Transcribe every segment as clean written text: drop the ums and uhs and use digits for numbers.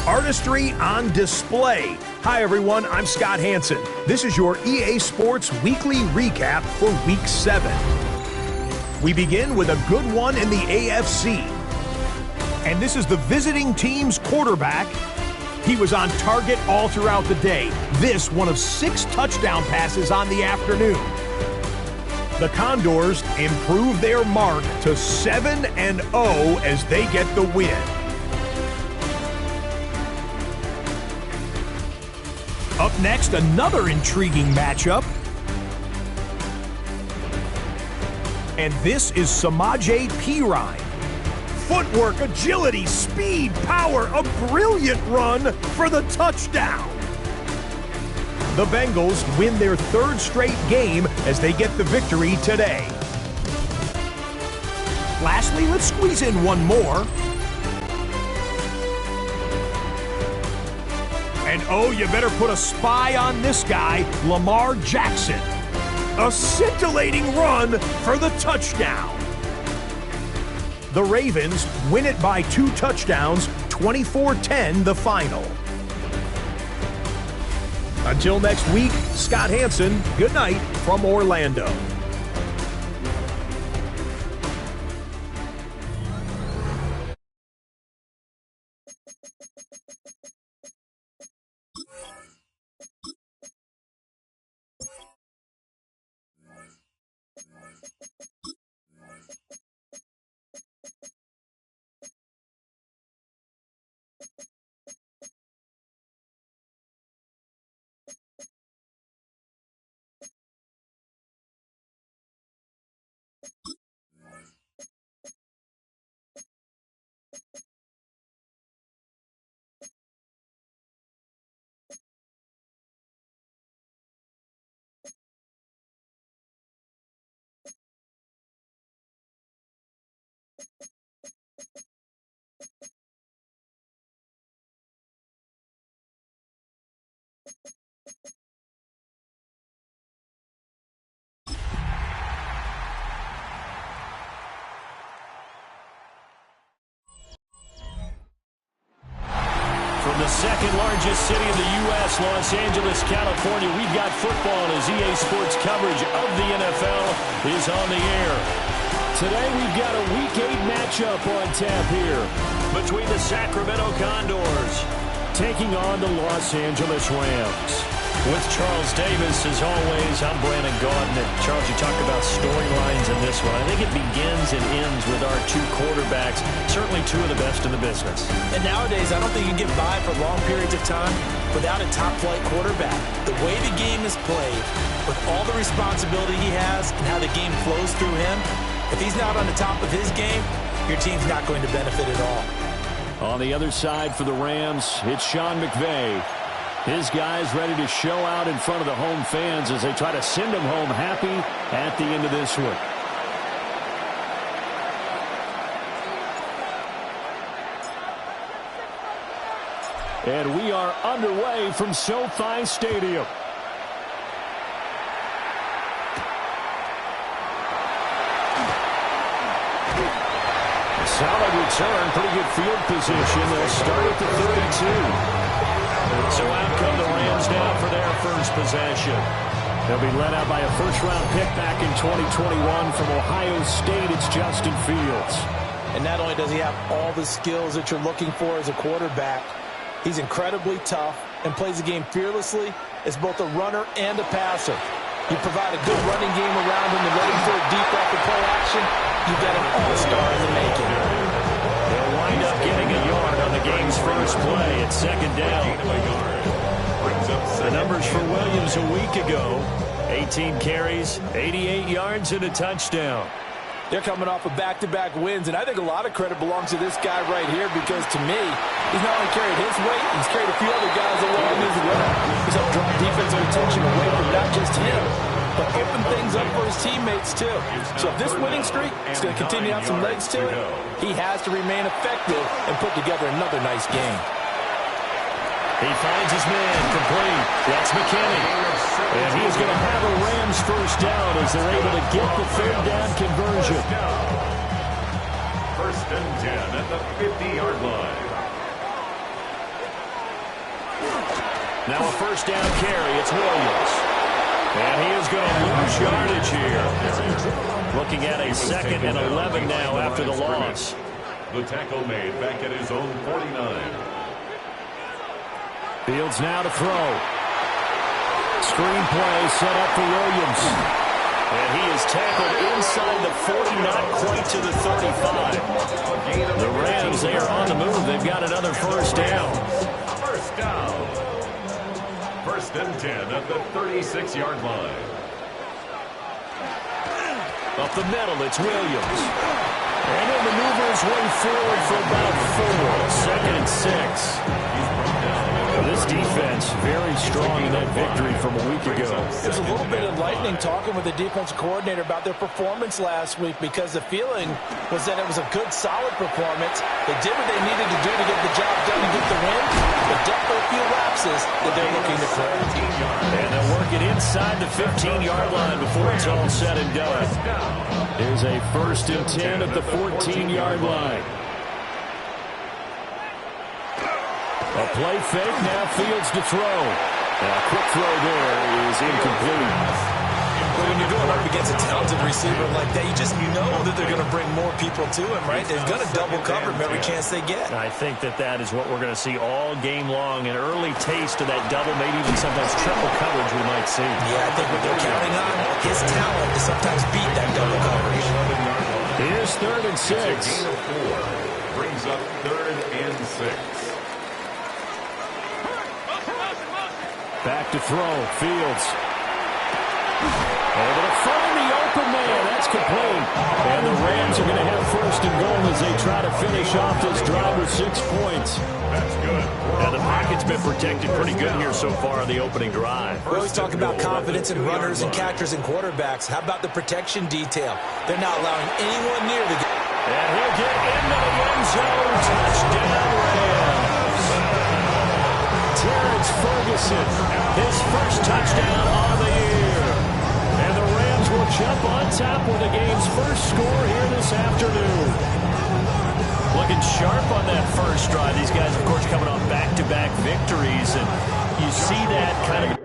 Artistry on display. Hi, everyone. I'm Scott Hansen. This is your EA Sports Weekly Recap for Week 7. We begin with a good one in the AFC. And this is the visiting team's quarterback. He was on target all throughout the day. This one of 6 touchdown passes on the afternoon. The Condors improve their mark to 7-0 as they get the win. Up next, another intriguing matchup. And this is Samaje Perine. Footwork, agility, speed, power, a brilliant run for the touchdown. The Bengals win their 3rd straight game as they get the victory today. Lastly, let's squeeze in one more. And oh, you better put a spy on this guy, Lamar Jackson. A scintillating run for the touchdown. The Ravens win it by 2 touchdowns, 24-10 the final. Until next week, Scott Hansen, good night from Orlando. From the 2nd largest city in the U.S., Los Angeles, California, we've got football as EA Sports coverage of the NFL is on the air. Today we've got a Week 8 matchup on tap here between the Sacramento Condors taking on the Los Angeles Rams. With Charles Davis, as always, I'm Brandon Gaudin. And Charles, you talk about storylines in this one. I think it begins and ends with our 2 quarterbacks, certainly 2 of the best in the business. And nowadays, I don't think you can get by for long periods of time without a top-flight quarterback. The way the game is played, with all the responsibility he has and how the game flows through him, if he's not on the top of his game, your team's not going to benefit at all. On the other side for the Rams, it's Sean McVay. His guys ready to show out in front of the home fans as they try to send them home happy at the end of this one. And we are underway from SoFi Stadium. Solid return, pretty good field position. They'll start at the 32. So out come the Rams now for their first possession. They'll be led out by a first-round pick back in 2021 from Ohio State. It's Justin Fields. And not only does he have all the skills that you're looking for as a quarterback, he's incredibly tough and plays the game fearlessly as both a runner and a passer. You provide a good running game around him and let him throw deep off the play action, you've got an all-star in the making. They'll wind up getting a yard on the game's first play at 2nd down. The numbers for Williams a week ago, 18 carries, 88 yards, and a touchdown. They're coming off of back-to-back wins, and I think a lot of credit belongs to this guy right here because, to me, he's not only carried his weight, he's carried a few other guys along as well. He's helped draw defensive attention away from not just him, but open things up for his teammates, too. So if this winning streak is going to continue to have some legs to it, he has to remain effective and put together another nice game. He finds his man complete. That's McKinney. And he is going to have a Rams first down as they're able to get the 3rd down conversion. 1st and 10 at the 50-yard line. Now a first down carry. It's Williams. And he is going to lose yardage here. Looking at a 2nd and 11 now after the loss. The tackle made back at his own 49. Fields now to throw. Screen play set up for Williams. And he is tackled inside the 40, not quite to the 35. The Rams, they are on the move. They've got another first down. First down. 1st and 10 at the 36-yard line. Up the middle, it's Williams. And he'll maneuver his way forward for about 4. 2nd and 6. This defense very strong in that victory from a week ago. It was a little bit enlightening talking with the defensive coordinator about their performance last week, because the feeling was that it was a good, solid performance. They did what they needed to do to get the job done and get the win, but definitely a few lapses that they're looking to correct. And they'll work it inside the 15-yard line before it's all said and done. Here's a 1st and 10 at the 14-yard line. A play fake, now Fields to throw. A quick throw there is incomplete. But when you're going up against a talented receiver like that, you just know that they're going to bring more people to him, right? They're going to double cover him every chance they get. I think that is what we're going to see all game long. An early taste of that double, maybe even sometimes triple coverage we might see. Yeah, I think what they're counting on, his talent to sometimes beat that double coverage. Here's 3rd and 6. Gain of 4 brings up 3rd and 6. Back to throw, Fields. Able to find the open man. That's complete. And the Rams are going to have 1st and goal as they try to finish off this drive with 6 points. That's good. Now the pocket's been protected pretty good here so far on the opening drive. We always talk about confidence in runners and catchers and quarterbacks. How about the protection detail? They're not allowing anyone near the game. And he'll get into the end zone. Touchdown, Rams. Terrence Ferguson, his first touchdown on the year. And the Rams will jump on top with the game's first score here this afternoon. Looking sharp on that first drive. These guys, of course, coming off back-to-back victories. And you see that kind of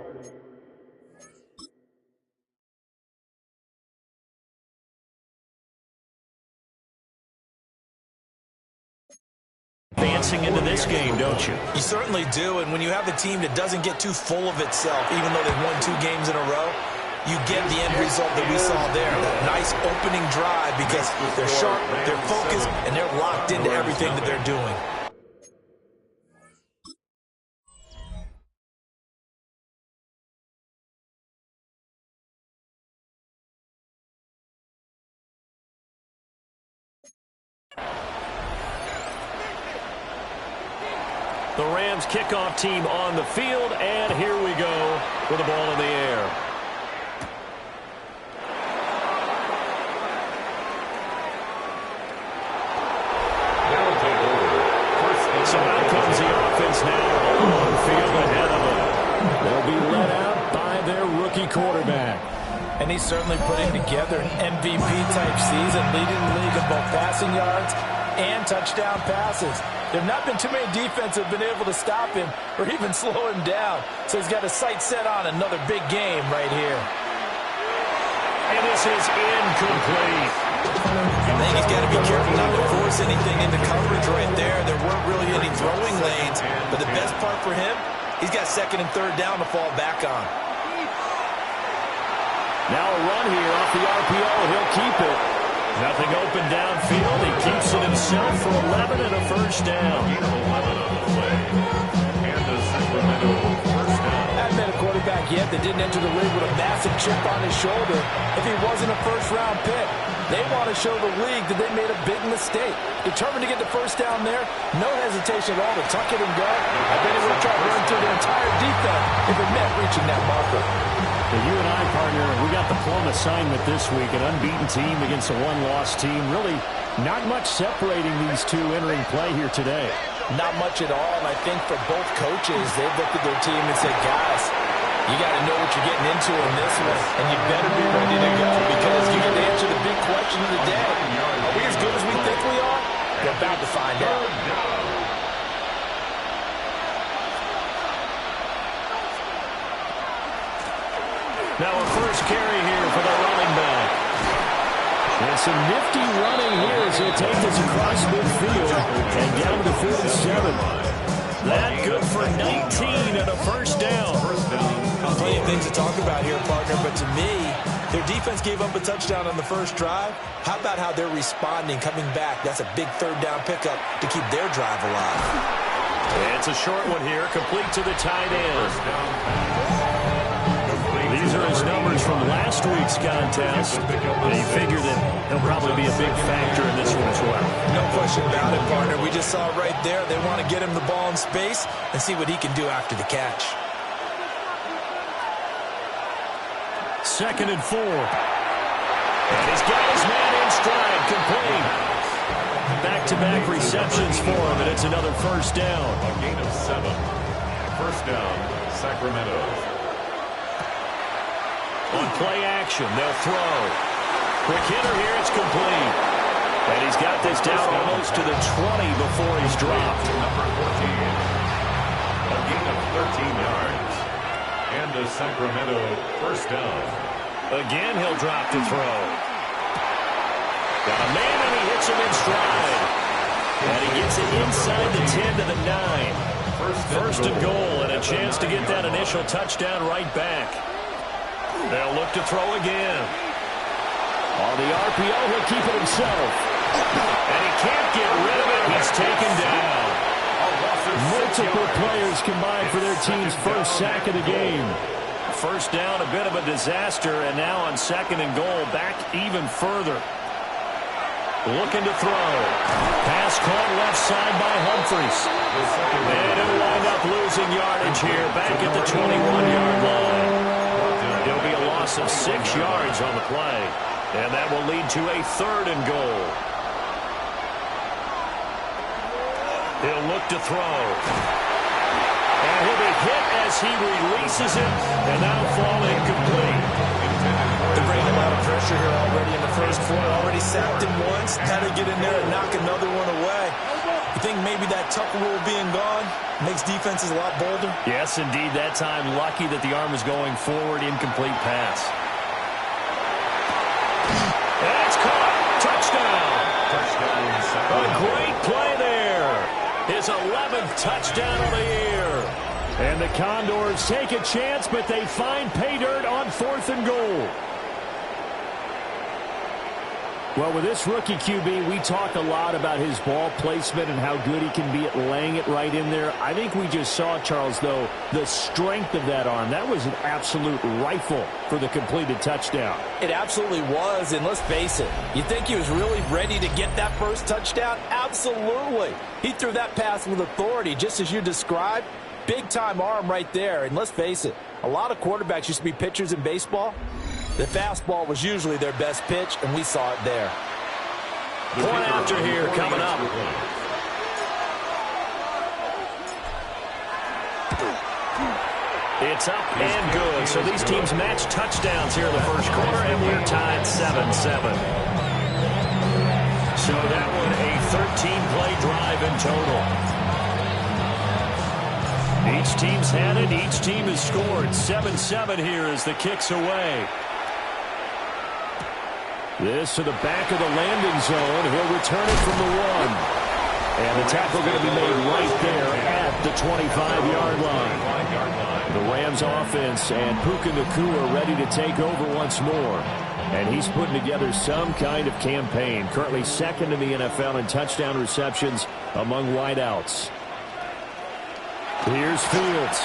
advancing into this game, don't you? You certainly do, and when you have a team that doesn't get too full of itself, even though they've won 2 games in a row, you get the end result that we saw there, that nice opening drive, because they're sharp, they're focused, and they're locked into everything that they're doing. The Rams kickoff team on the field, and here we go with the ball in the air. So out comes the offense now on field ahead of them. They'll be led out by their rookie quarterback. And he's certainly putting together an MVP-type season, leading the league in both passing yards and touchdown passes. There have not been too many defenses that have been able to stop him or even slow him down. So he's got his sights set on another big game right here. And this is incomplete. I think he's got to be careful not to force anything into coverage right there. There weren't really any throwing lanes. But the best part for him, he's got 2nd and 3rd down to fall back on. Now a run here off the RPO. He'll keep it. Nothing open downfield. He keeps it himself for 11 and a first down. Hadn't been a quarterback yet that didn't enter the league with a massive chip on his shoulder. If he wasn't a first-round pick, they want to show the league that they made a big mistake. Determined to get the first down there, no hesitation at all to tuck it and go. I bet he would have tried to run through the entire defense if it meant reaching that marker. And you and I, partner, we got the plum assignment this week, an unbeaten team against a one-loss team. Really not much separating these two entering play here today. Not much at all, and I think for both coaches, they've looked at their team and said, guys, you got to know what you're getting into in this one, and you better be ready to go because you get to answer the big question of the day. Are we as good as we think we are? We're about to find out. Now a first carry here for the running back. And some nifty running here as he'll take this across midfield and down to the 47. That good for 19 and a first down. Plenty of things to talk about here, partner, but to me, their defense gave up a touchdown on the first drive. How about how they're responding, coming back? That's a big third down pickup to keep their drive alive. It's a short one here, complete to the tight end. These are his numbers from last week's contest. And you figure that he'll probably be a big factor in this one as well. No question about it, partner. We just saw it right there. They want to get him the ball in space and see what he can do after the catch. 2nd and 4. And he's got his man in stride, complete. Back-to-back receptions for him, and it's another first down. A gain of 7. First down, Sacramento. On play action, they'll throw. Quick hitter here, it's complete. And he's got this down almost to the 20 before he's dropped. Number 14. A gain of 13 yards. And a Sacramento first down. Again, he'll drop to throw. Got a man, and he hits him in stride. And he gets it inside the 10 to the 9. First and goal, and a chance to get that initial touchdown right back. They'll look to throw again. On the RPO, he'll keep it himself. And he can't get rid of it. He's taken down. Multiple players combined for their team's first sack of the game. First down, a bit of a disaster, and now on 2nd and goal, back even further. Looking to throw. Pass caught left side by Humphries. And he'll wind up losing yardage here, back at the 21-yard line. It'll be a loss of 6 yards on the play, and that will lead to a 3rd and goal. He'll look to throw. And he'll be hit as he releases it, and that'll fall incomplete. They're bringing a lot of pressure here already in the first quarter. Already sacked him once. Had to get in there and knock another one away. You think maybe that Tucker rule being gone makes defenses a lot bolder? Yes, indeed. That time, lucky that the arm is going forward. Incomplete pass. And it's caught. Touchdown. A great play there. His 11th touchdown of the year. And the Condors take a chance, but they find pay dirt on 4th and goal. Well, with this rookie QB, we talk a lot about his ball placement and how good he can be at laying it right in there. I think we just saw, Charles, though, the strength of that arm. That was an absolute rifle for the completed touchdown. It absolutely was, and let's face it, you think he was really ready to get that first touchdown? Absolutely. He threw that pass with authority, just as you described. Big-time arm right there, and let's face it, a lot of quarterbacks used to be pitchers in baseball. The fastball was usually their best pitch, and we saw it there. Point after here coming up. It's up and good. So these teams match touchdowns here in the first quarter, and we're tied 7-7. So that one a 13-play drive in total. Each team's had it. Each team has scored. 7-7 here as the kick's away. This to the back of the landing zone. He'll return it from the 1. And the tackle going to be made right there at the 25-yard line. The Rams offense and Puka Nacua ready to take over once more. And he's putting together some kind of campaign. Currently 2nd in the NFL in touchdown receptions among wideouts. Here's Fields.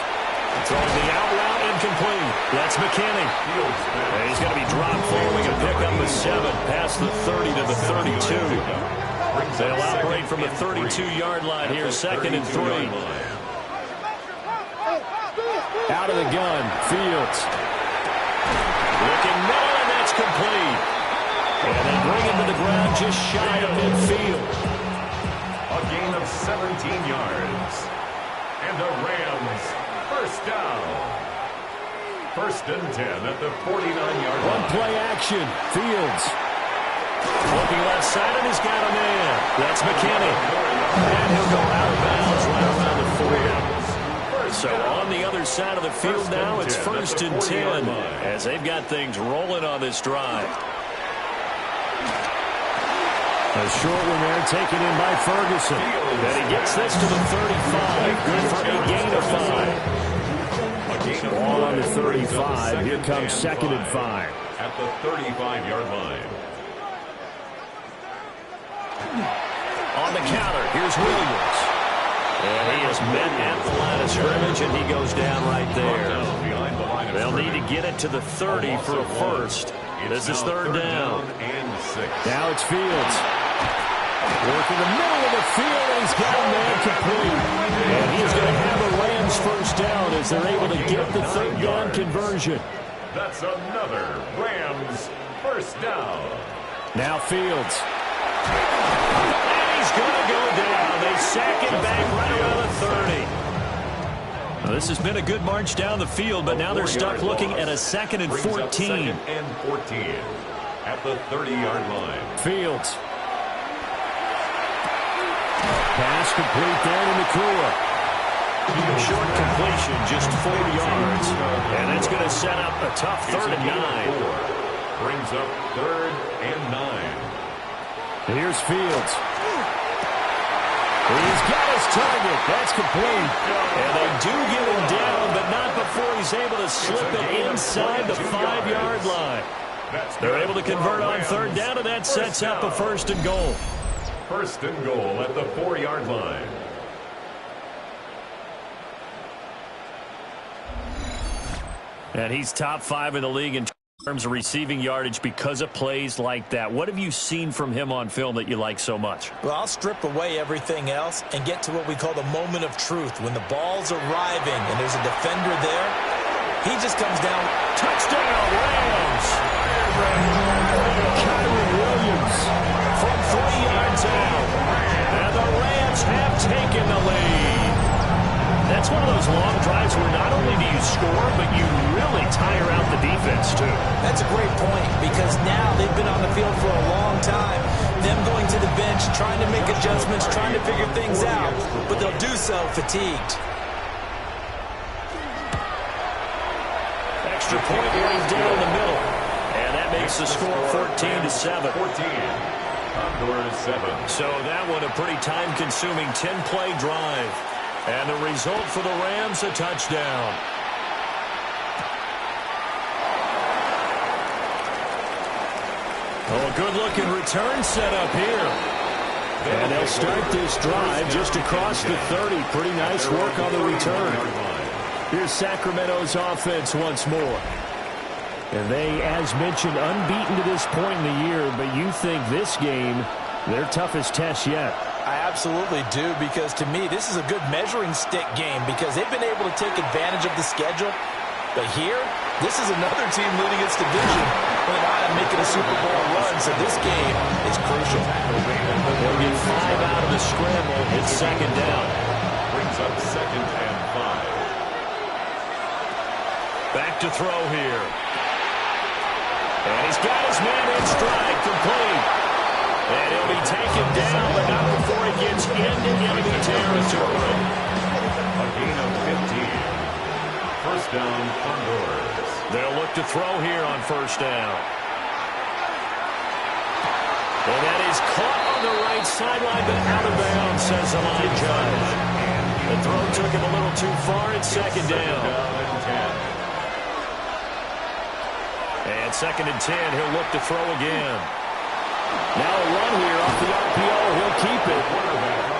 Throwing the out route incomplete. That's McKinney. And he's going to be dropped following a pickup of 7 past the 30 to the 32. They'll operate from the 32-yard line here, 2nd and 3. Out of the gun, Fields. Looking middle, and that's complete. And they bring him to the ground just shy of midfield. A gain of 17 yards. And the Rams first down. 1st and 10 at the 49-yard line. One play action. Fields. Looking left side, and he's got a man. That's McKinney. And he'll go out of bounds right around the 40. So on the other side of the midfield now. It's 1st and 10 as they've got things rolling on this drive. A short one there taken in by Ferguson. And he gets this to the 35. Good for a gain of 5. Ball on the 35. Here comes 2nd and 5. At the 35-yard line. On the counter, here's Williams. And he is met at the line of scrimmage, and he goes down right there. They'll need to get it to the 30 for a first. This is 3rd down. Now it's Fields. Working the middle of the field, and he's got a man complete. And he's going to have a Rams first down as they're able to get the 3rd down conversion. That's another Rams first down. Now Fields. And he's going to go down. They sack him back right around the 30. Well, this has been a good march down the field, but now they're stuck looking at a 2nd and 14. 2nd and 14 at the 30-yard line. Fields. Pass complete there to Nakua. Short completion, just 4 yards. And that's going to set up a tough 3rd and 9. Brings up 3rd and 9. Here's Fields. He's got his target. That's complete. And they do get him down, but not before he's able to slip it inside the 5-yard line. They're able to convert on 3rd down, and that sets up a 1st and goal. 1st and goal at the 4-yard line. And he's top 5 in the league in terms of receiving yardage because of plays like that. What have you seen from him on film that you like so much? Well, I'll strip away everything else and get to what we call the moment of truth. When the ball's arriving and there's a defender there, he just comes down. Touchdown, Rams! Kyren Williams from 3 yards out. And the Rams have taken the lead. That's one of those long drives where not only do you score, but you really tire out the defense, too. That's a great point, because now they've been on the field for a long time. Them going to the bench, trying to make adjustments, trying to figure things out, but they'll do so fatigued. Extra point right down the middle. And that makes the score 14-7. 14. Condors 7. So that one a pretty time-consuming 10-play drive. And the result for the Rams, a touchdown. Oh, a good-looking return set up here. And they'll start this drive just across the 30. Pretty nice work on the return. Here's Sacramento's offense once more. And they, as mentioned, unbeaten to this point in the year, but you think this game, their toughest test yet. I absolutely do, because to me, this is a good measuring stick game, because they've been able to take advantage of the schedule. But here, this is another team leading its division and making a Super Bowl run, so this game is crucial. They'll get 5 out of the scramble. It's 2nd down. Brings up 2nd and 5. Back to throw here. And he's got his man in stride, complete. And he'll be taken down, but not before he gets into enemy territory. A gain of 15. 1st down, Condors. They'll look to throw here on 1st down. And that is caught on the right sideline, but out of bounds, says the line judge. The throw took him a little too far. It's 2nd down. And 2nd and 10, he'll look to throw again. Now a run here off the RPO. He'll keep it.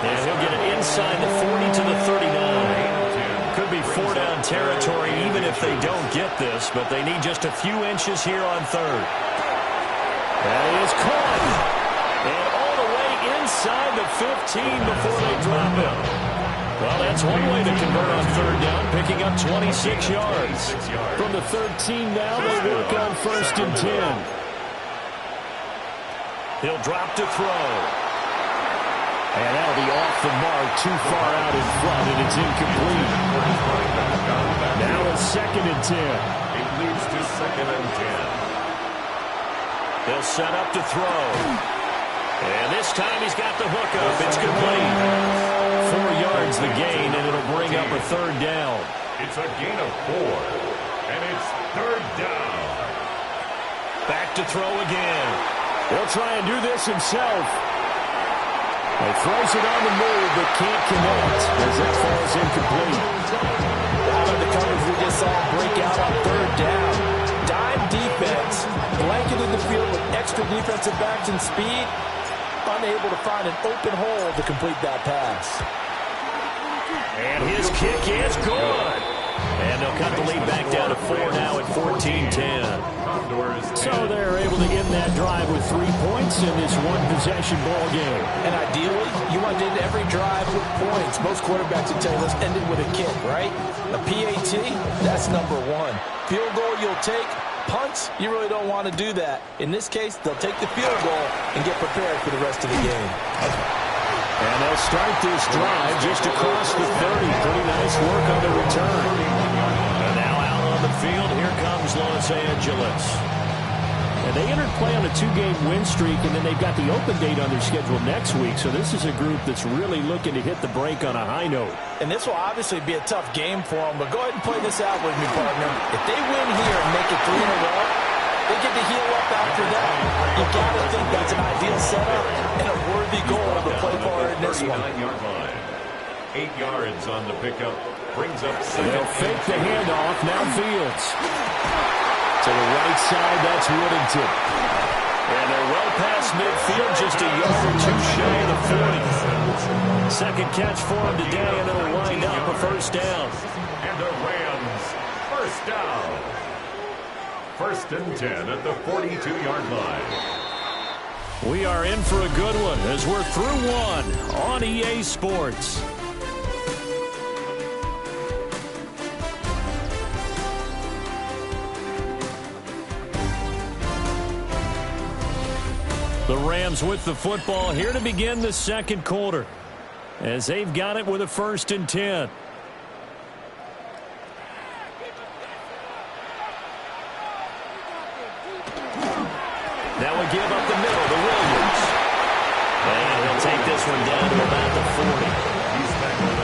And he'll get it inside the 40 to the 39. Could be 4-down territory even if they don't get this, but they need just a few inches here on 3rd. That is caught. And all the way inside the 15 before they drop him. Well, that's one way to convert on 3rd down, picking up 26 yards. From the 13 now, they work on 1st and 10. He'll drop to throw. And that'll be off the mark, too far out in front, and it's incomplete. Now it's 2nd and 10. It leads to 2nd and 10. They'll set up to throw. And this time he's got the hookup. It's complete. 4 yards the gain, and it'll bring up a 3rd down. It's a gain of 4, and it's third down. Back to throw again. He'll try and do this himself. He throws it on the move, but can't connect as that falls incomplete. Out of the coverage, we just saw him break out on third down. Dime defense, blanketed the field with extra defensive backs and speed, unable to find an open hole to complete that pass. And his kick is good. And they'll cut the lead back down to 4 now at 14-10. So they're able to end that drive with 3 points in this one-possession ball game. And ideally, you want to end every drive with points. Most quarterbacks would tell you, let's end it with a kick, right? A PAT, that's number 1. Field goal you'll take. Punts, you really don't want to do that. In this case, they'll take the field goal and get prepared for the rest of the game. And they'll start this drive just across the 30. Pretty nice work on the return. And now out on the field, here comes Los Angeles. And they entered play on a 2-game win streak, and then they've got the open date on their schedule next week. So this is a group that's really looking to hit the break on a high note. And this will obviously be a tough game for them, but go ahead and play this out with me, partner. If they win here and make it 3 in a row, they get to heal up after that. You got to think that's an ideal setup and a worthy goal to play for in this one. 49-yard line. 8 yards on the pickup. Brings up second. They'll fake the handoff. Now Fields. To the right side, that's Woodington. And they're well past midfield, just a yard or 2 shy of the 40. Second catch for him today, and it'll wind up a first down. And the Rams, first down. 1st and 10 at the 42-yard line. We are in for a good one as we're through one on EA Sports. The Rams with the football here to begin the second quarter as they've got it with a 1st and 10. Now we give up the middle to Williams. And he'll take this one down to about the 40.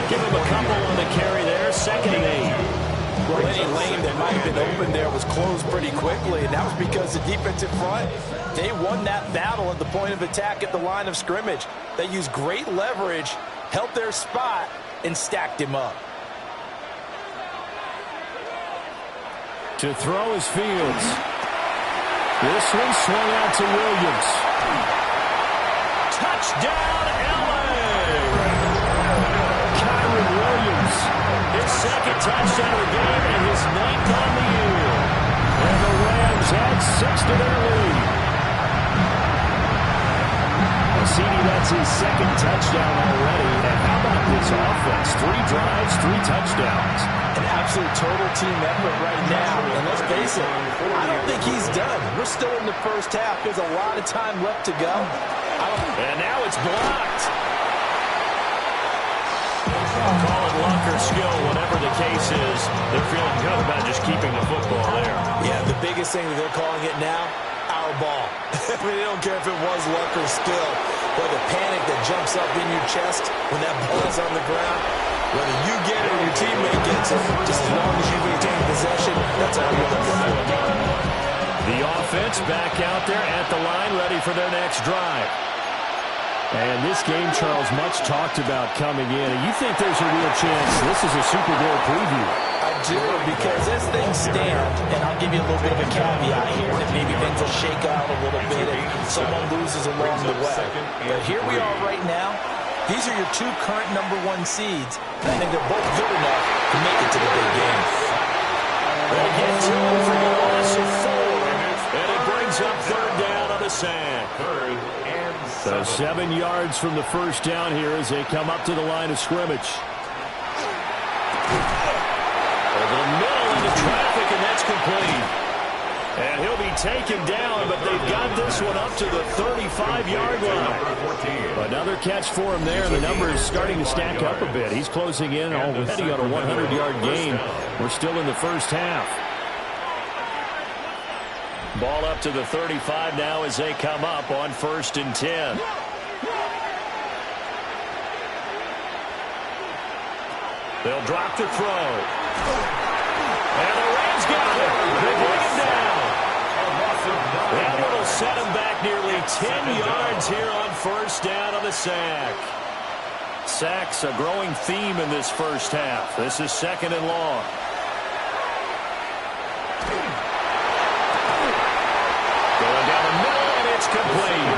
Give him a couple on the carry there. 2nd and 8. Well, any lane that might have been open there was closed pretty quickly, and that was because the defensive front, they won that battle at the point of attack at the line of scrimmage. They used great leverage, held their spot, and stacked him up. To throw is Fields. This one swung out to Williams. Touchdown, LA! Kyren Williams, his 2nd touchdown of the game and his 9th on the year. And the Rams add 6 to their lead. CD, that's his 2nd touchdown already. And how about this offense? 3 drives, 3 touchdowns. An absolute total team effort right now. And let's face it, I don't think he's done. We're still in the first half. There's a lot of time left to go. And now it's blocked. Call it luck or skill, whatever the case is. They're feeling good about just keeping the football there. Yeah, the biggest thing that they're calling it now, our ball. I mean, they don't care if it was luck or skill, or the panic that jumps up in your chest when that ball is on the ground. Whether you get it or your teammate gets it, just as long as you maintain possession, that's all you're looking for. The offense back out there at the line, ready for their next drive. And this game, Charles, much talked about coming in. And you think there's a real chance this is a Super Bowl preview? I do, because as things stand, and I'll give you a little bit of a caveat here, that maybe things will shake out a little bit if someone loses along the way. But here we are right now. These are your 2 current #1 seeds. And I think they're both good enough to make it to the big game. They get to him for a loss of 4. And it brings up 3rd down on the sack. 3rd and 7. So 7 yards from the first down here as they come up to the line of scrimmage. Over the middle into traffic, and that's complete. And he'll be taken down, but they've got this one up to the 35-yard line. Another catch for him there, and the number is starting to stack up a bit. He's closing in already on a 100-yard game. We're still in the first half. Ball up to the 35 now as they come up on 1st and 10. They'll drop to throw. And the Rams got it. They bring him down. That one will set him back nearly 10 yards here on first down on the sack. Sacks a growing theme in this first half. This is second and long. Going down the middle, and it's complete.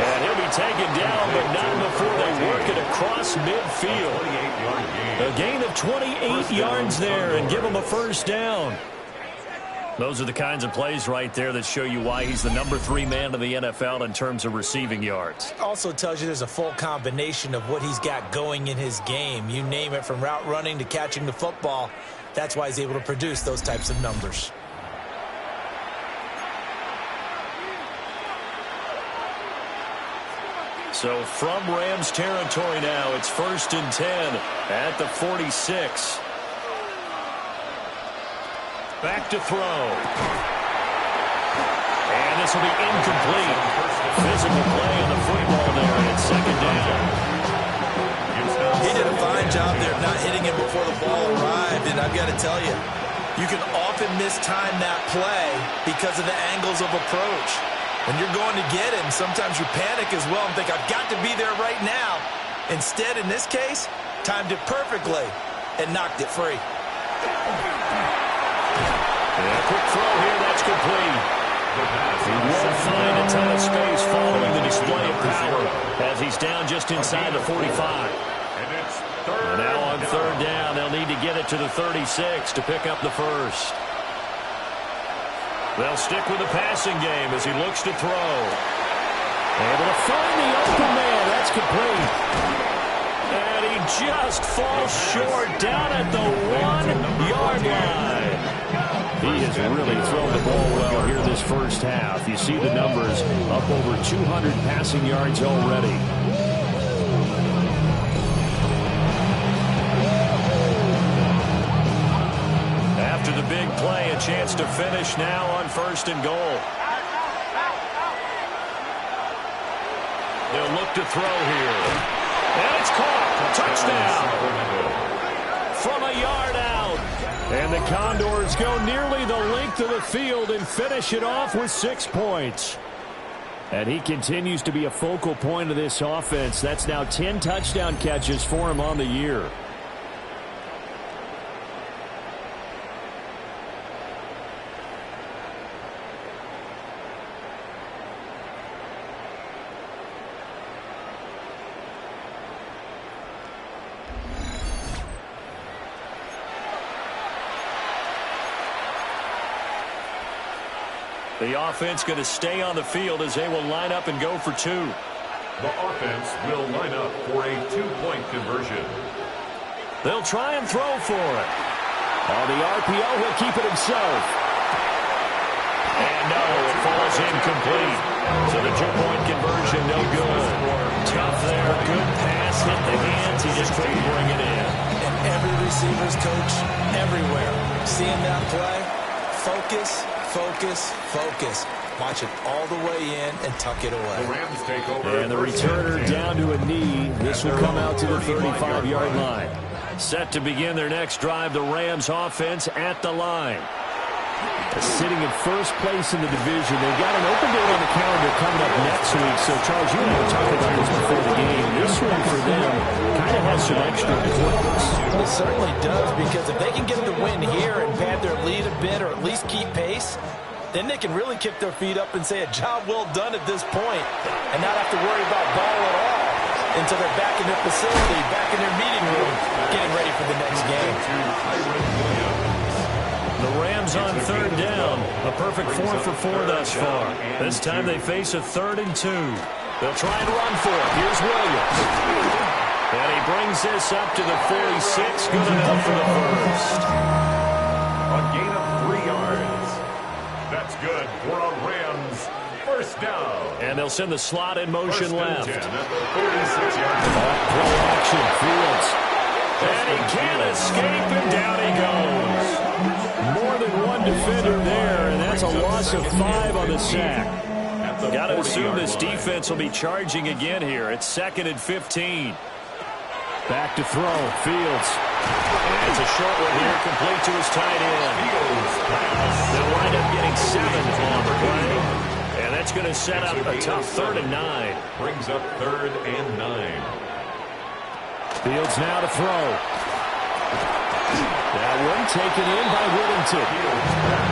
And he'll be taken down, but not before they work it across midfield. A gain of 28 yards there and give him a first down. Those are the kinds of plays right there that show you why he's the number 3 man in the NFL in terms of receiving yards. Also tells you there's a full combination of what he's got going in his game. You name it, from route running to catching the football. That's why he's able to produce those types of numbers. So from Rams territory now, it's 1st and 10 at the 46. Back to throw. And this will be incomplete. Physical play on the football there, and it's second down. He did a fine job there of not hitting him before the ball arrived, and I've got to tell you, you can often mistime that play because of the angles of approach. When you're going to get him, sometimes you panic as well and think, I've got to be there right now. Instead, in this case, timed it perfectly and knocked it free. And a quick throw here, that's complete. He won't find a ton of space following the display of power as he's down just inside the 45. And now on third down, they'll need to get it to the 36 to pick up the first. They'll stick with the passing game as he looks to throw. Able to find the open man. That's complete. And he just falls short down at the 1-yard line. He has really thrown the ball well here this first half. You see the numbers, up over 200 passing yards already. After the big play, a chance to finish now on 1st and goal. They'll look to throw here. And it's caught. Touchdown. From a yard out. And the Condors go nearly the length of the field and finish it off with 6 points. And he continues to be a focal point of this offense. That's now 10 touchdown catches for him on the year. The offense going to stay on the field as they will line up and go for 2. The offense will line up for a 2-point conversion. They'll try and throw for it. On the RPO, he'll keep it himself. And no, it falls incomplete. So the 2-point conversion, no good. Tough there, good pass, hit the hands, he just couldn't bring it in. And every receiver's coach everywhere, seeing that play, focus, focus, focus. Watch it all the way in and tuck it away. The Rams take over. And the returner down to a knee. This will come out to the 35-yard line. Set to begin their next drive, the Rams offense at the line. Sitting in first place in the division. They've got an open date on the calendar coming up next week. So, Charles, you and I were talking about this before the game. This one for them kind of has some extra importance. It certainly does, because if they can get the win here and pad their lead a bit or at least keep pace, then they can really kick their feet up and say a job well done at this point and not have to worry about ball at all until they're back in their facility, back in their meeting room, getting ready for the next game. The Rams on third down. A perfect 4 for 4 thus far. This time they face a 3rd and 2. They'll try and run for it. Here's Williams. And he brings this up to the 46. Good enough for the first. A gain of 3 yards. That's good for a Rams first down. And they'll send the slot in motion left. 10 at the 46-yard line. Play action, Fields. And he can't escape, and down he goes. More than one defender there, and that's a loss of 5 on the sack. Got to assume this defense will be charging again here. It's 2nd and 15. Back to throw. Fields. And it's a short one here, complete to his tight end. They'll wind up getting 7 on the play. And that's going to set up a tough 3rd and 9. Brings up 3rd and 9. Fields now to throw. That one taken in by Whittington.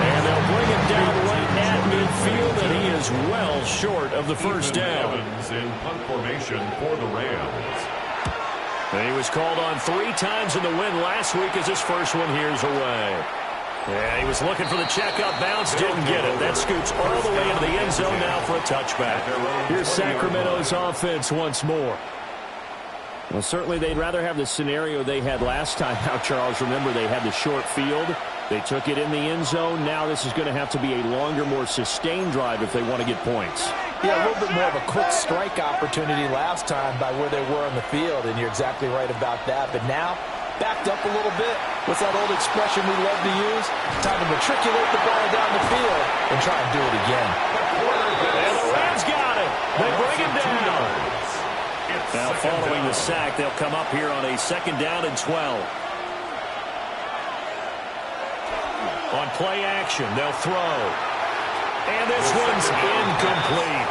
And they'll bring him down right at midfield, and he is well short of the first down. Evans in punt formation for the Rams. And he was called on 3 times in the win last week as his first one here's away. Yeah, he was looking for the checkup bounce, didn't get it. That scoots all the way into the end zone now for a touchback. Here's Sacramento's offense once more. Well, certainly they'd rather have the scenario they had last time out, Charles. Remember, they had the short field. They took it in the end zone. Now this is going to have to be a longer, more sustained drive if they want to get points. Yeah, a little bit more of a quick strike opportunity last time by where they were on the field, and you're exactly right about that. But now, backed up a little bit. What's that old expression we love to use? Time to matriculate the ball down the field and try and do it again. And the Rams got it. They bring him down. Now, following the sack, they'll come up here on a 2nd down and 12. On play action, they'll throw. And this one's incomplete.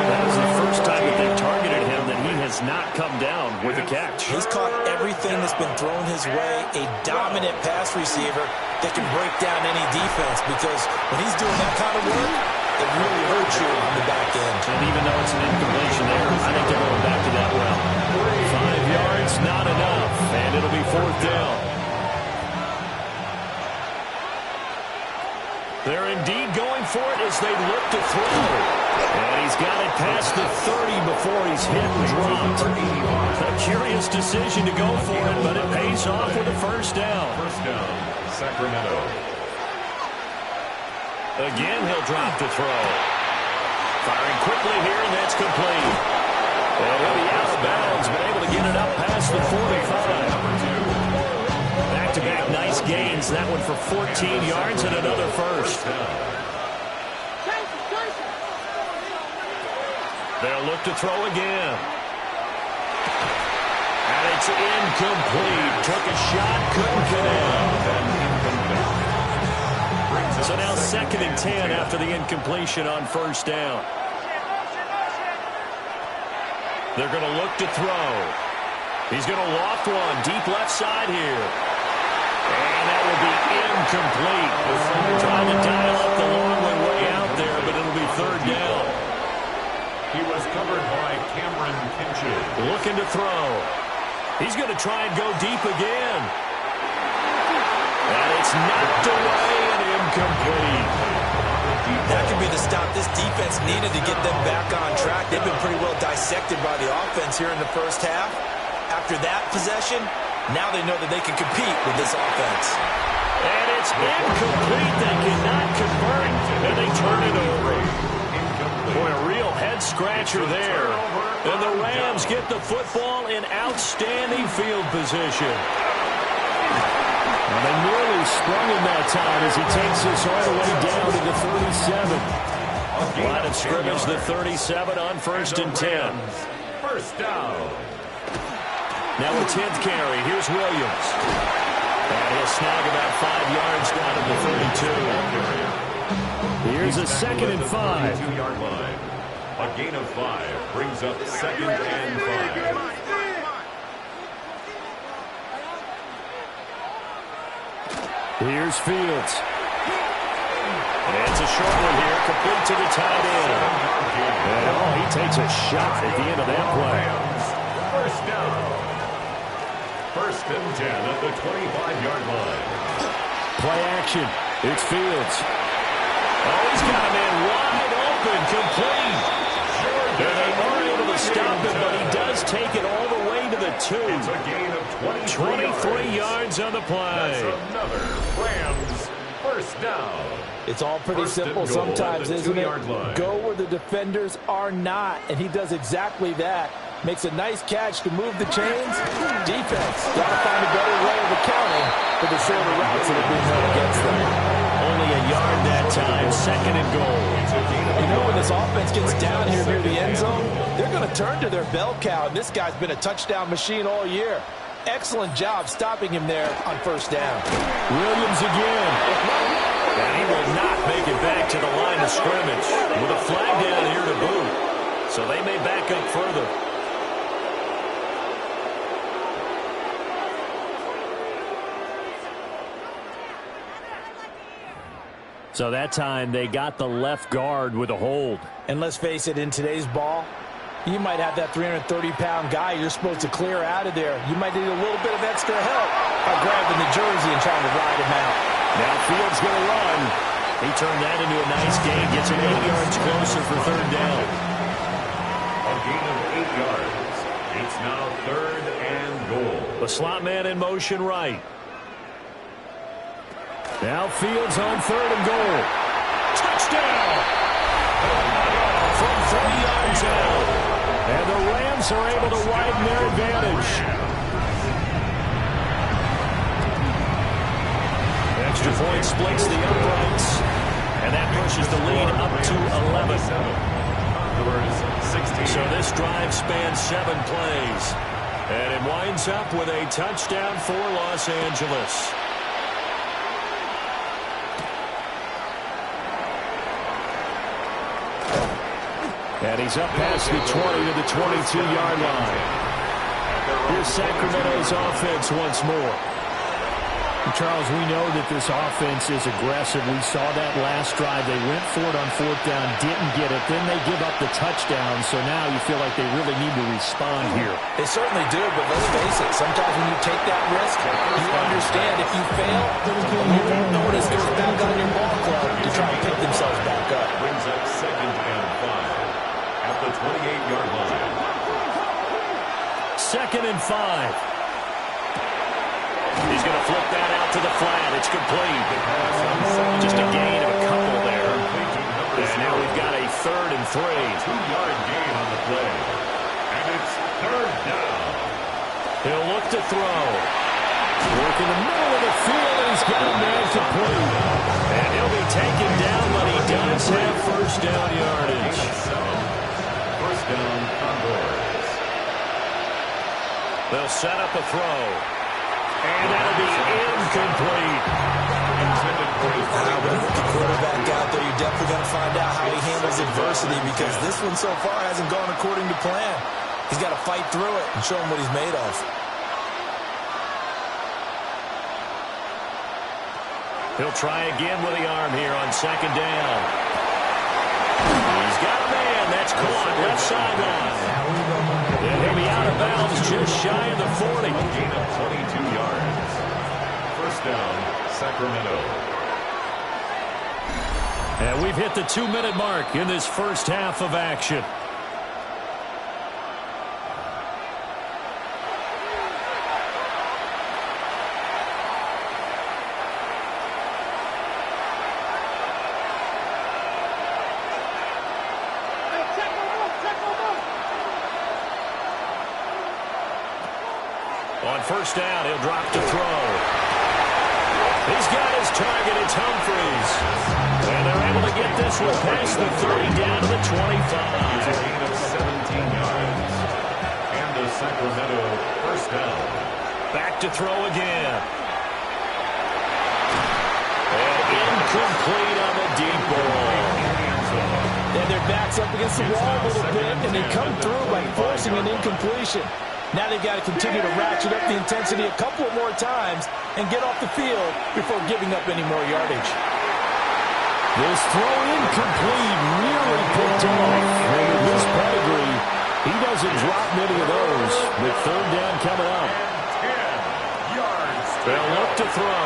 That is the first time that they've targeted him that he has not come down with a catch. He's caught everything that's been thrown his way. A dominant pass receiver that can break down any defense, because when he's doing that kind of work, it really hurts you on the back end. And even though it's an incompletion there, I think they're going back to that well. 5 yards, not enough. And it'll be 4th down. They're indeed going for it as they look to throw. And he's got it past the 30 before he's hit and dropped. A curious decision to go for it, but it pays off with a 1st down. 1st down, Sacramento. Again, he'll drop to throw. Firing quickly here, and that's complete. And he'll be out of bounds, but able to get it up past the 45. Back-to-back nice gains. That one for 14 yards and another 1st. They'll look to throw again. And it's incomplete. Took a shot, couldn't connect. So now 2nd and 10 after the incompletion on 1st down. They're going to look to throw. He's going to loft one deep left side here. And that will be incomplete. Trying to dial up the long one way out there, but it'll be 3rd down. He was covered by Cameron Kinchin. Looking to throw. He's going to try and go deep again. And it's knocked away and incomplete. That could be the stop this defense needed to get them back on track. They've been pretty well dissected by the offense here in the 1st half. After that possession, now they know that they can compete with this offense. And it's incomplete. They cannot convert, and they turn it over. Boy, a real head-scratcher there. And the Rams get the football in outstanding field position. Well, they nearly sprung him that time as he takes this all the way down to the 37. Line of scrimmage, the 37 on 1st and 10. 1st down. Now a 10th carry. Here's Williams. And he'll snag about 5 yards down to the 32. Here's a 2nd and 5. 2-yard line. A gain of 5 brings up 2nd and 5. Here's Fields. And it's a short one here, complete to the tight end. And he takes a shot at the end of that play. 1st down. 1st and 10 at the 25-yard line. Play action. It's Fields. Oh, he's got a man wide open, complete. And they are able to stop him, but he does take it all the way to the 2. It's a gain of 23 yards on the play. That's another Rams 1st down. It's all pretty simple sometimes, isn't it? Go where the defenders are not, and he does exactly that. Makes a nice catch to move the chains. Defense got to find a better way of accounting for the shorter routes that are being run against them. Only a yard that time, 2nd and goal. It's a gain of You know, when this offense gets down here near the end zone, they're going to turn to their bell cow, and this guy's been a touchdown machine all year. Excellent job stopping him there on first down. Williams again. And he will not make it back to the line of scrimmage with a flag down here to boot. So they may back up further. So that time they got the left guard with a hold. And let's face it, in today's ball, you might have that 330-pound guy you're supposed to clear out of there. You might need a little bit of extra help by grabbing the jersey and trying to ride him out. Now Fields going to run. He turned that into a nice gain. Gets him 8 yards closer for third down. A gain of 8 yards. It's now third and goal. The slot man in motion right. Now Fields on third and goal. Touchdown! From 30 yards out. And the Rams are able to widen their advantage. Extra point splits the uprights. And that pushes the lead up to 11. So this drive spans 7 plays. And it winds up with a touchdown for Los Angeles. And he's up past the 20 to the 22-yard line. Here's Sacramento's offense once more. Charles, we know that this offense is aggressive. We saw that last drive. They went for it on fourth down, didn't get it. Then they give up the touchdown. So now you feel like they really need to respond here. They certainly do, but let's face it. Sometimes when you take that risk, you understand if you fail, notice goes back on your ball club to try and pick themselves back up. Brings up second and 5 at the 28-yard line. Second and 5. He's going to flip that out to the flat. It's complete. Just a gain of a couple there. And now we've got a third and 3. 2-yard gain on the play. And it's third down. He'll look to throw. Work in the middle of the field, and he's got a man complete. And he'll be taken down, but he does have first down yardage. First down, Condors. They'll set up a throw. And that'll be incomplete. With the quarterback out there, you're definitely going to find out how he handles adversity, because this one so far hasn't gone according to plan. He's got to fight through it and show him what he's made of. He'll try again with the arm here on second down. He's got a man. That's caught left sideline. And he'll be out of bounds just shy of the 40. Gain of 22 yards. First down, Sacramento. And we've hit the 2-minute mark in this first half of action. On first down, he'll drop to throw. He's got his target. It's Humphries. And they're able to get this one past the 30 down to the 25. A gain of 17 yards. And the Sacramento first down. Back to throw again. And incomplete on the deep ball. And their back's up against the wall a little bit, and they come through by forcing an incompletion. Now they've got to continue to ratchet up the intensity a couple of more times and get off the field before giving up any more yardage. This throw incomplete, really picked off. And with his pedigree, he doesn't drop many of those. With third down coming up. 10 yards. They'll look to throw.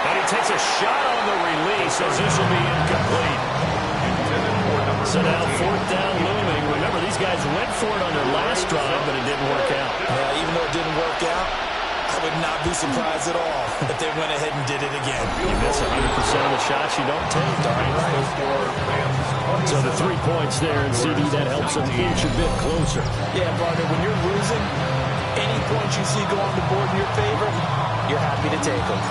And he takes a shot on the release as this will be incomplete. So now fourth down looming. Remember, these guys went for it on their last drive, but it didn't work out. Yeah, even though it didn't work out, I would not be surprised at all if they went ahead and did it again. You miss 100% of the shots you don't take. Darn right. So the 3 points there, and CD, that helps them inch a bit closer. Yeah, partner, when you're losing, any points you see go on the board in your favor, you're happy to take them.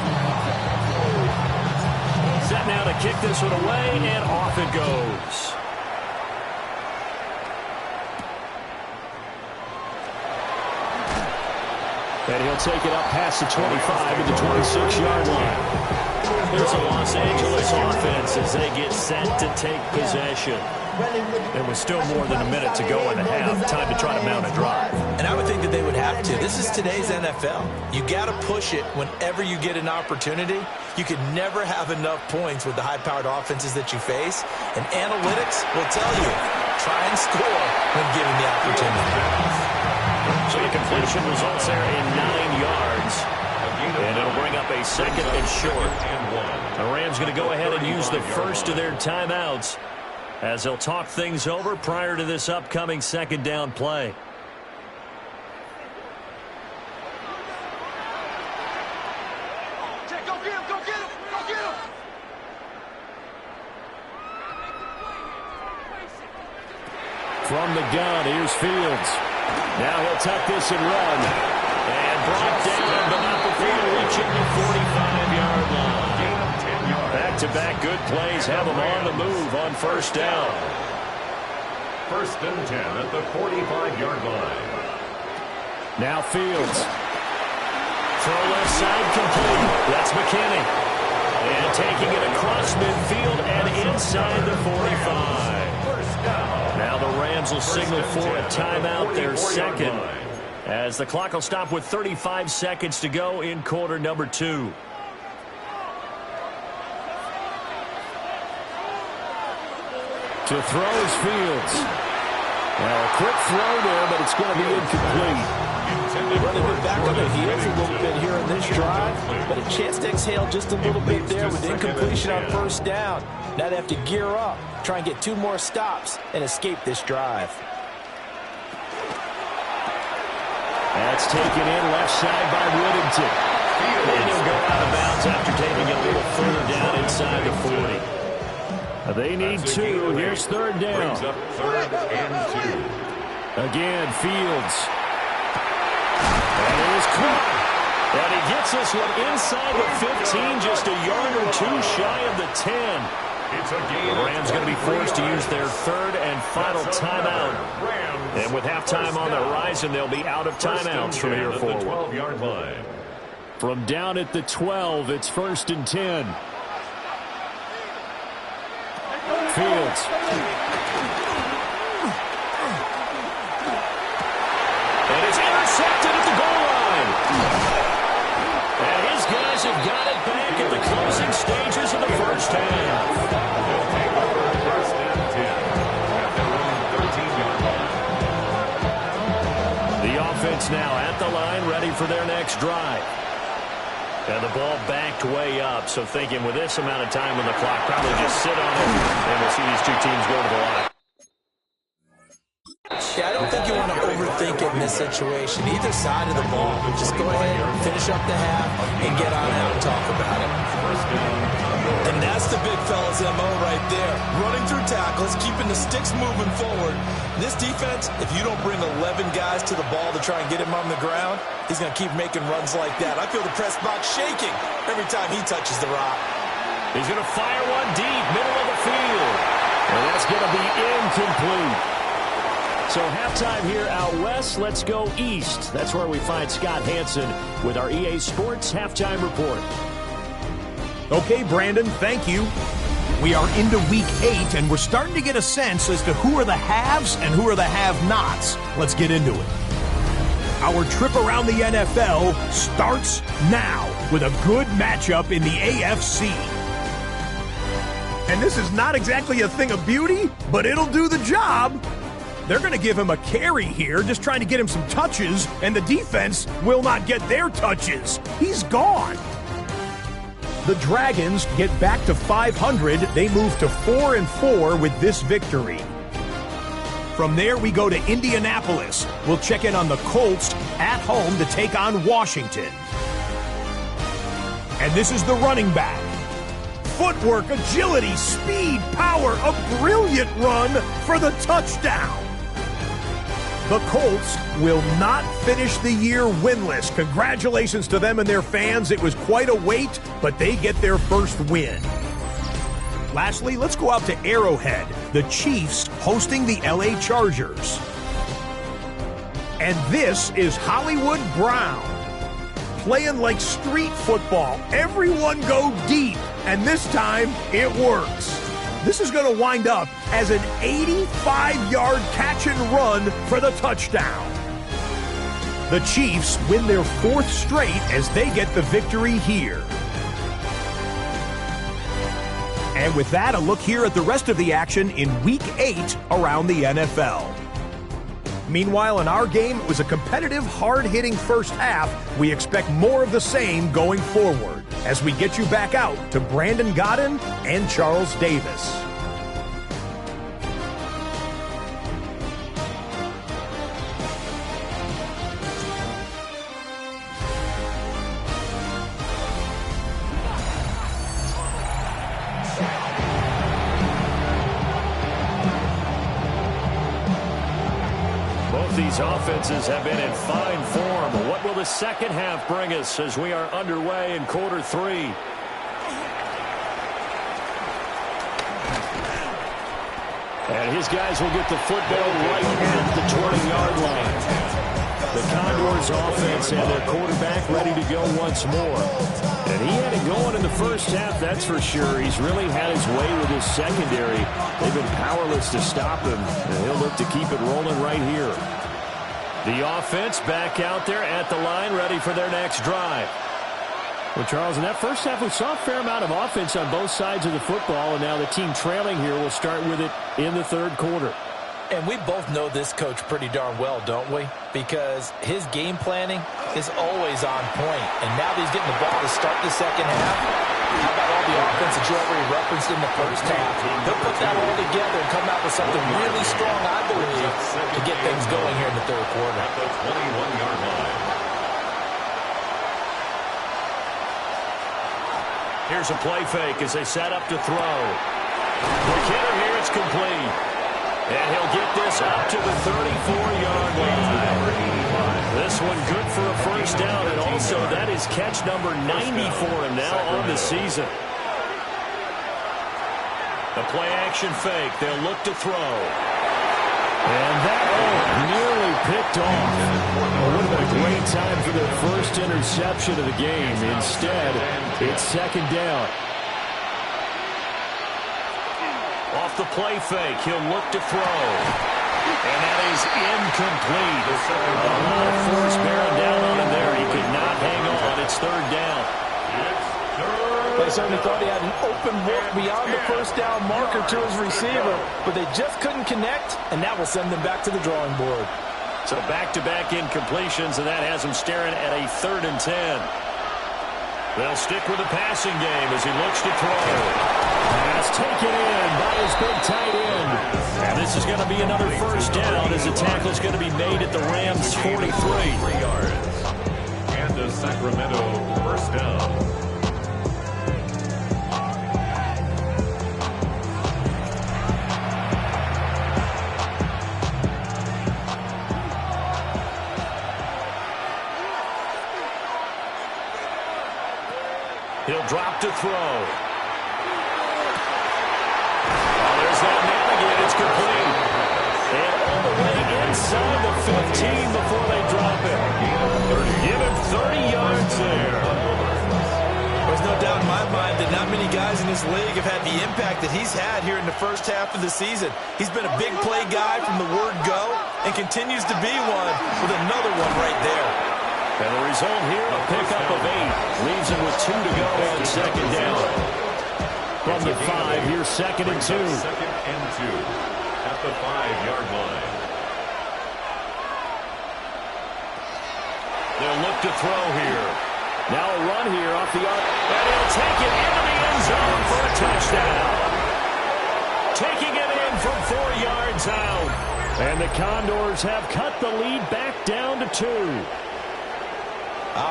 set now to kick this one away, and off it goes. And he'll take it up past the 25 to the 26-yard line. Here's the Los Angeles offense as they get set to take possession. There was still more than a minute to go in the half. Time to try to mount a drive. And I would think that they would have to. This is today's NFL. You got to push it whenever you get an opportunity. You could never have enough points with the high-powered offenses that you face. And analytics will tell you, try and score when given the opportunity. So your completion results there in 9 yards. And it'll bring up a second and short. The Rams going to go ahead and use the first of their timeouts as they'll talk things over prior to this upcoming second down play. Go get him, go get him, go get him! From the gun, here's Fields. Now he'll tuck this and run. And brought down, but not before reaching the 45-yard line. Back-to-back good plays have them on the move on first down. First and 10 at the 45-yard line. Now Fields. Throw left side complete. That's McKinney. And taking it across midfield and inside the 45. First down. Now the Rams will signal for a timeout, their second, as the clock will stop with 35 seconds to go in quarter number 2. To throw is Fields. Well, a quick throw there, but it's going to be incomplete. Running it back on the heels a little bit here in this drive, but a chance to exhale just a little bit there with incompletion on first down. Now they have to gear up, try and get 2 more stops, and escape this drive. That's taken in left side by Whittington. And he'll go out of bounds after taking it a little further down inside the 40. They need 2. Here's third down. Brings up third and 2. Again, Fields. And it is caught. And he gets this one inside the 15, just a yard or 2 shy of the 10. It's a game. The Rams going to be forced to use their third and final timeout. And with halftime on the horizon, they'll be out of timeouts from here forward. 12-yard line. From down at the 12, it's first and 10. Fields. And it's intercepted at the goal line. And his guys have got it back at the closing stages of the first half. They'll take over first and 10 at their own 13-yard line. The offense now at the line, ready for their next drive. And the ball backed way up, so thinking with this amount of time on the clock, probably just sit on it, and we'll see these two teams go to the line. Yeah, I don't think you want to overthink it in this situation. Either side of the ball, just go ahead, finish up the half, and get on out and talk about it. And that's the big fella's MO right there. Running through tackles, keeping the sticks moving forward. This defense, if you don't bring 11 guys to the ball to try and get him on the ground, he's going to keep making runs like that. I feel the press box shaking every time he touches the rock. He's going to fire one deep, middle of the field. And that's going to be incomplete. So halftime here out west, let's go east. That's where we find Scott Hanson with our EA Sports Halftime Report. Okay, Brandon, thank you. We are into week 8, and we're starting to get a sense as to who are the haves and who are the have-nots. Let's get into it. Our trip around the NFL starts now with a good matchup in the AFC. And this is not exactly a thing of beauty, but it'll do the job. They're going to give him a carry here, just trying to get him some touches, and the defense will not get their touches. He's gone. The Dragons get back to 500. They move to 4-4 with this victory. From there, we go to Indianapolis. We'll check in on the Colts at home to take on Washington. And this is the running back. Footwork, agility, speed, power, a brilliant run for the touchdown. The Colts will not finish the year winless. Congratulations to them and their fans. It was quite a wait, but they get their first win. Lastly, let's go out to Arrowhead, the Chiefs hosting the LA Chargers. And this is Hollywood Brown. Playing like street football. Everyone go deep, and this time it works. This is going to wind up as an 85-yard catch and run for the touchdown. The Chiefs win their 4th straight as they get the victory here. And with that, a look here at the rest of the action in Week 8 around the NFL. Meanwhile, in our game, it was a competitive, hard-hitting first half. We expect more of the same going forward as we get you back out to Brandon Godden and Charles Davis. These offenses have been in fine form. What will the second half bring us as we are underway in quarter 3? And his guys will get the football right at the 20-yard line. The Condors offense and their quarterback ready to go once more. And he had it going in the first half, that's for sure. He's really had his way with his secondary. They've been powerless to stop him, and he'll look to keep it rolling right here. The offense back out there at the line, ready for their next drive. Well, Charles, in that first half, we saw a fair amount of offense on both sides of the football, and now the team trailing here will start with it in the third quarter. And we both know this coach pretty darn well, don't we? Because his game planning is always on point. And now that he's getting the ball to start the second half, how about all the offense that you already referenced in the first half? He'll put that all together and come out with something really strong, I believe, to get things going here in the third quarter. At the 21-yard line. Here's a play fake as they set up to throw. Quick hitter here, it's complete. And he'll get this up to the 34-yard line. This one good for a first down, and also that is catch number 90 for him now on the season. The play-action fake. They'll look to throw. And that nearly picked off. Well, would have been a great time for their first interception of the game. Instead, it's second down. Off the play fake, he'll look to throw. And that is incomplete. A lot of force bearing down on him there. He could not hang on. It's third down. They certainly thought he had an open look beyond the first down marker to his receiver, but they just couldn't connect, and that will send them back to the drawing board. So back-to-back incompletions, and that has him staring at a 3rd and 10. They'll stick with the passing game as he looks to throw. That's taken in by his big tight end. And this is going to be another first down as the tackle is going to be made at the Rams' 43. 3 yards. And a Sacramento first down. He'll drop to throw. Oh, there's that man again. It's complete. And all the way inside the 15 before they drop it. Give him 30 yards there. There's no doubt in my mind that not many guys in this league have had the impact that he's had here in the first half of the season. He's been a big play guy from the word go and continues to be one with another one right there. And the result here, a pickup of 8. Leaves him with 2 to go on second down. From the 5, here's second and 2. Second and 2 at the 5-yard line. They'll look to throw here. Now a run here off the arc. And he'll take it into the end zone for a touchdown. Taking it in from 4 yards out. And the Condors have cut the lead back down to 2.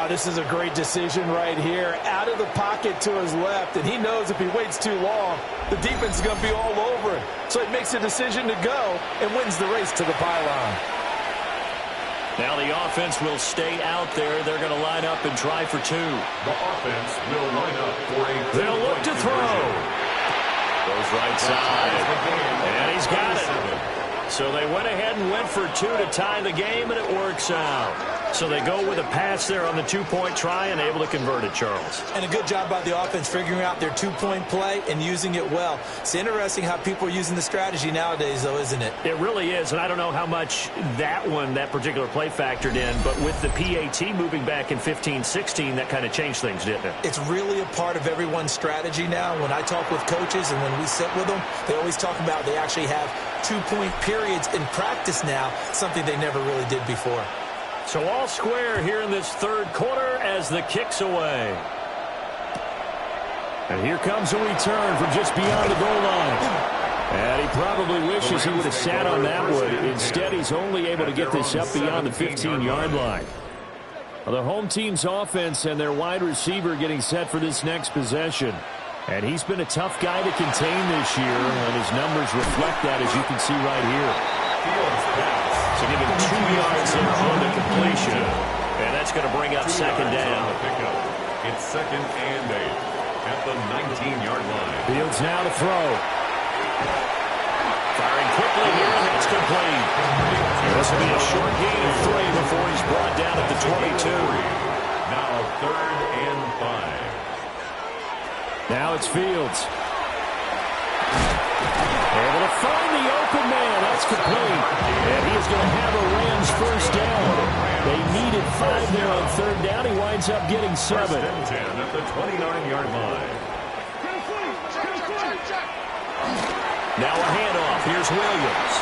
This is a great decision right here. Out of the pocket to his left, and he knows if he waits too long, the defense is going to be all over him. So he makes a decision to go and wins the race to the pylon. Now the offense will stay out there. They're going to line up and try for 2. The offense will line up for a... They'll look to throw. Goes right side. And he's got it. So they went ahead and went for two to tie the game, and it works out. So they go with a pass there on the two-point try and able to convert it, Charles. And a good job by the offense figuring out their two-point play and using it well. It's interesting how people are using the strategy nowadays, though, isn't it? It really is, and I don't know how much that particular play factored in, but with the PAT moving back in 15-16, that kind of changed things, didn't it? It's really a part of everyone's strategy now. When I talk with coaches and when we sit with them, they always talk about they actually have two-point periods in practice now, something they never really did before. So all square here in this third quarter as the kick's away. And here comes a return from just beyond the goal line. And he probably wishes he would have sat on that one. Instead, he's only able to get this up beyond the 15-yard line. Well, the home team's offense and their wide receiver getting set for this next possession. And he's been a tough guy to contain this year, and his numbers reflect that, as you can see right here. So give him 2 yards there on the completion. And that's going to bring up second down. It's second and 8 at the 19-yard line. Fields now to throw. Firing quickly here, and that's complete. This will be a short gain of 3 before he's brought down at the 22. Now third and 5. Now it's Fields. Able to find the open man. That's complete. And he is going to have a Rams first down. They needed 5 there on third down. He winds up getting 7. First and 10 at the 29-yard line. Now a handoff. Here's Williams.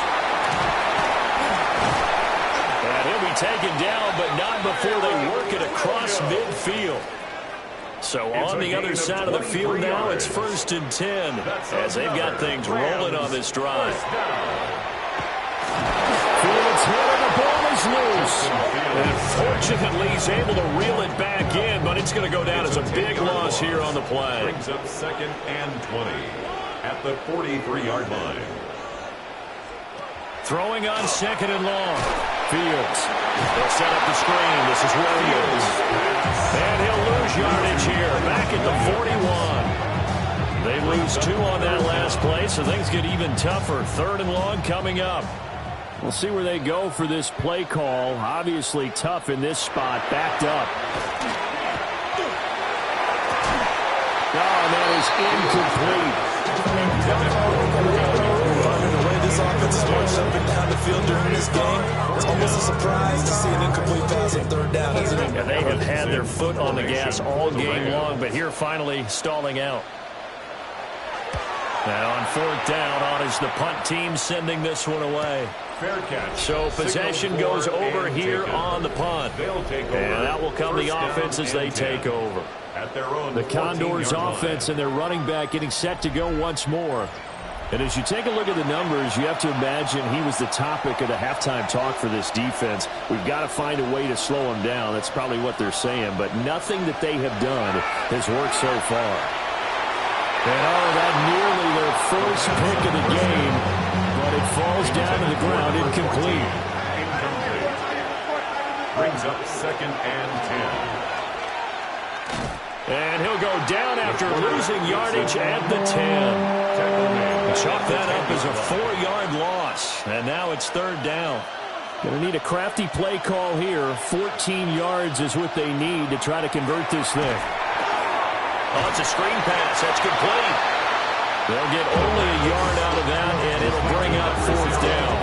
And he'll be taken down, but not before they work it across midfield. So on the other side of the field now, it's first and 10 as they've got things rolling on this drive. Fields hit and the ball is loose. And fortunately, he's able to reel it back in, but it's going to go down as a big loss here on the play. Brings up second and 20 at the 43-yard line. Throwing on second and long. Fields. They'll set up the screen. This is Williams. And he'll lose yardage here. Back at the 41. They lose 2 on that last play, so things get even tougher. Third and long coming up. We'll see where they go for this play call. Obviously tough in this spot. Backed up. Oh, that is incomplete. The way this offense is marching up and down the field during this game, it's almost a surprise to see an incomplete pass on third down, isn't it? Yeah, they have had their foot on the gas all game long, but here finally stalling out. Now on fourth down, on is the punt team sending this one away. Fair catch. So possession goes over here on the punt. They'll take over. And that will come the offense as they take over. At their own the Condors offense and their running back getting set to go once more. And as you take a look at the numbers, you have to imagine he was the topic of the halftime talk for this defense. We've got to find a way to slow him down. That's probably what they're saying. But nothing that they have done has worked so far. And that nearly their first pick of the game. But it falls down to the ground incomplete. Brings up second and 10. And he'll go down after losing yardage at the 10. Chalk that up as a 4-yard loss. And now it's third down. Going to need a crafty play call here. 14 yards is what they need to try to convert this thing. Oh, it's a screen pass. That's complete. They'll get only a yard out of that, and it'll bring up fourth down.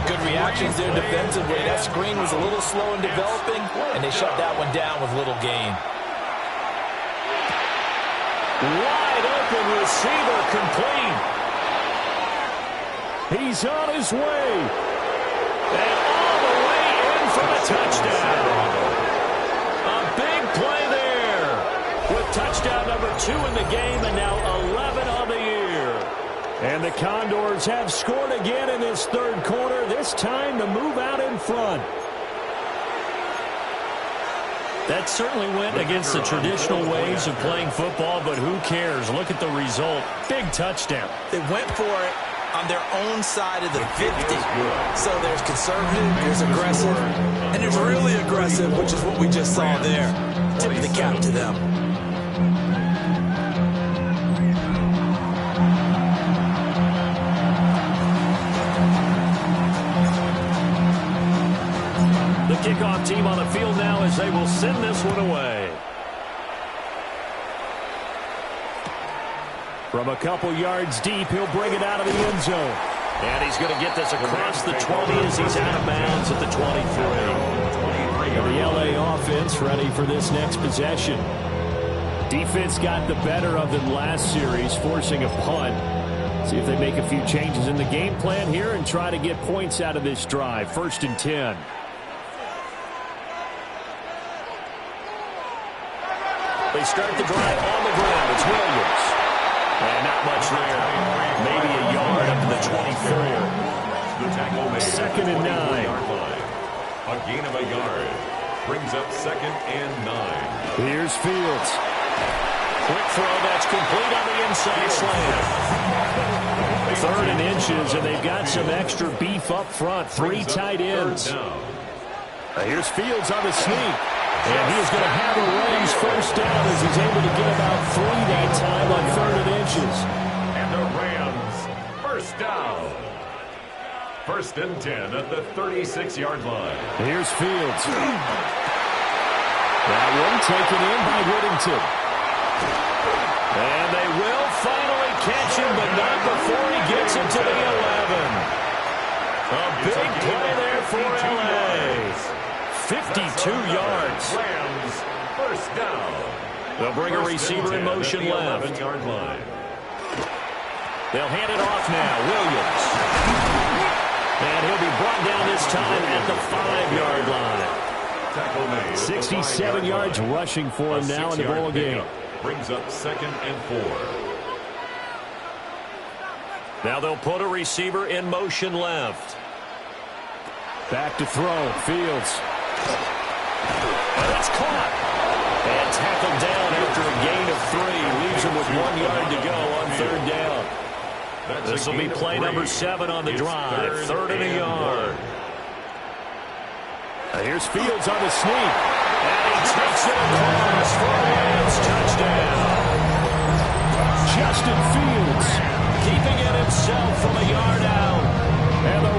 Good reactions there defensively. That screen was a little slow in developing, and they shut that one down with little gain. Wide open receiver complete. He's on his way. And all the way in for a touchdown. A big play there. With touchdown number 2 in the game and now 11 on the year. And the Condors have scored again in this third quarter. This time to move out in front. That certainly went against the traditional ways of playing football, but who cares? Look at the result. Big touchdown. They went for it on their own side of the 50. So there's conservative, there's aggressive, and there's really aggressive, which is what we just saw there. Tip of the cap to them. team on the field now as they will send this one away. From a couple yards deep, he'll bring it out of the end zone. And he's going to get this across the 20 as he's out of bounds at the 23. And the LA offense ready for this next possession. Defense got the better of them last series, forcing a punt. See if they make a few changes in the game plan here and try to get points out of this drive. 1st and 10. They start the drive on the ground. It's Williams. And not much there. Maybe a yard up to the 24. 2nd and 9. A gain of a yard. Brings up 2nd and 9. Here's Fields. Quick throw that's complete on the inside slant. 3rd and inches, and they've got some extra beef up front. 3 tight ends. Here's Fields on the sneak. And he is going to have a Rams first down as he's able to get about 3 that time on 3rd and inches. And the Rams first down. 1st and 10 at the 36-yard line. Here's Fields. That one taken in by Whittington. And they will finally catch him, but not before he gets into the 11. A big play there for LA. 52 yards. Rams first down. They'll bring a receiver in motion left. 11-yard line. They'll hand it off now. Williams. And he'll be brought down this time at the 5-yard line. 67 yards rushing for him now in the ball game. Brings up 2nd and 4. Now they'll put a receiver in motion left. Back to throw. Fields. And that's caught. And tackled down after a gain of 3. Leaves him with 1 yard to go on 3rd down. This will be play number 7 on the drive. 3rd and a yard. Here's Fields on the sneak. And he takes it across for a Rams touchdown. Justin Fields keeping it himself from a yard out. And the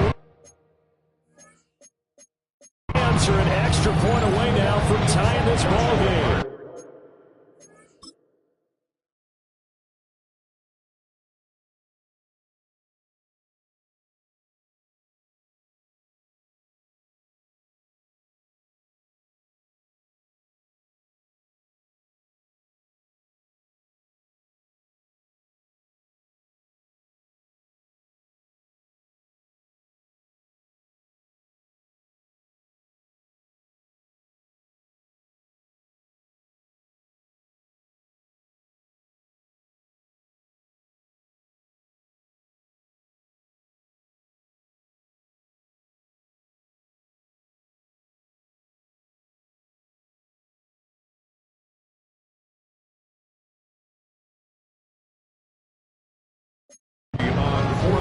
Rams are an extra point away now from tying this ball game.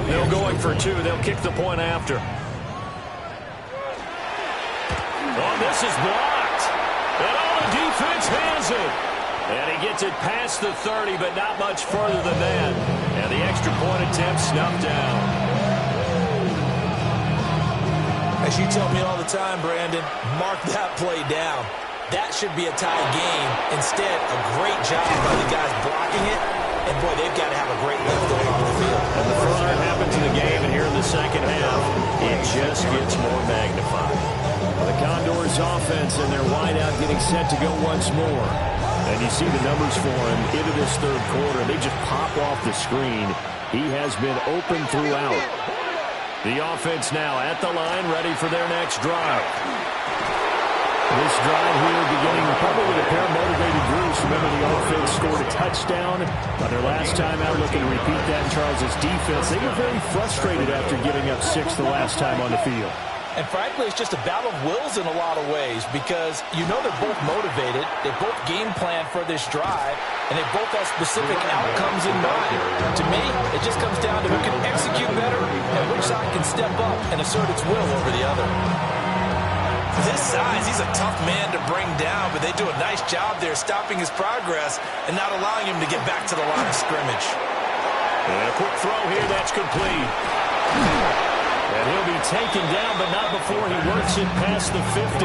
They'll going for 2. They'll kick the point after. Oh, this is blocked. And all the defense has it. And he gets it past the 30, but not much further than that. And the extra point attempt snuffed down. As you tell me all the time, Brandon, mark that play down. That should be a tie game. Instead, a great job by the guys blocking it. And, boy, they've got to have a great lift going on the field. And the further it happens in the game, and here in the second half, it just gets more magnified. The Condors offense and their wideout getting set to go once more. And you see the numbers for him into this 3rd quarter. They just pop off the screen. He has been open throughout. The offense now at the line, ready for their next drive. This drive here beginning probably with a pair of motivated groups. Remember, the offense scored a touchdown on their last time out, looking to repeat that. Charles' defense, they were very frustrated after giving up 6 the last time on the field. And frankly, it's just a battle of wills in a lot of ways because you know they're both motivated, they both game plan for this drive, and they both have specific outcomes in mind. To me, it just comes down to who can execute better and which side can step up and assert its will over the other. This size, he's a tough man to bring down, but they do a nice job there stopping his progress and not allowing him to get back to the line of scrimmage. And a quick throw here, that's complete. And he'll be taken down, but not before he works it past the 50.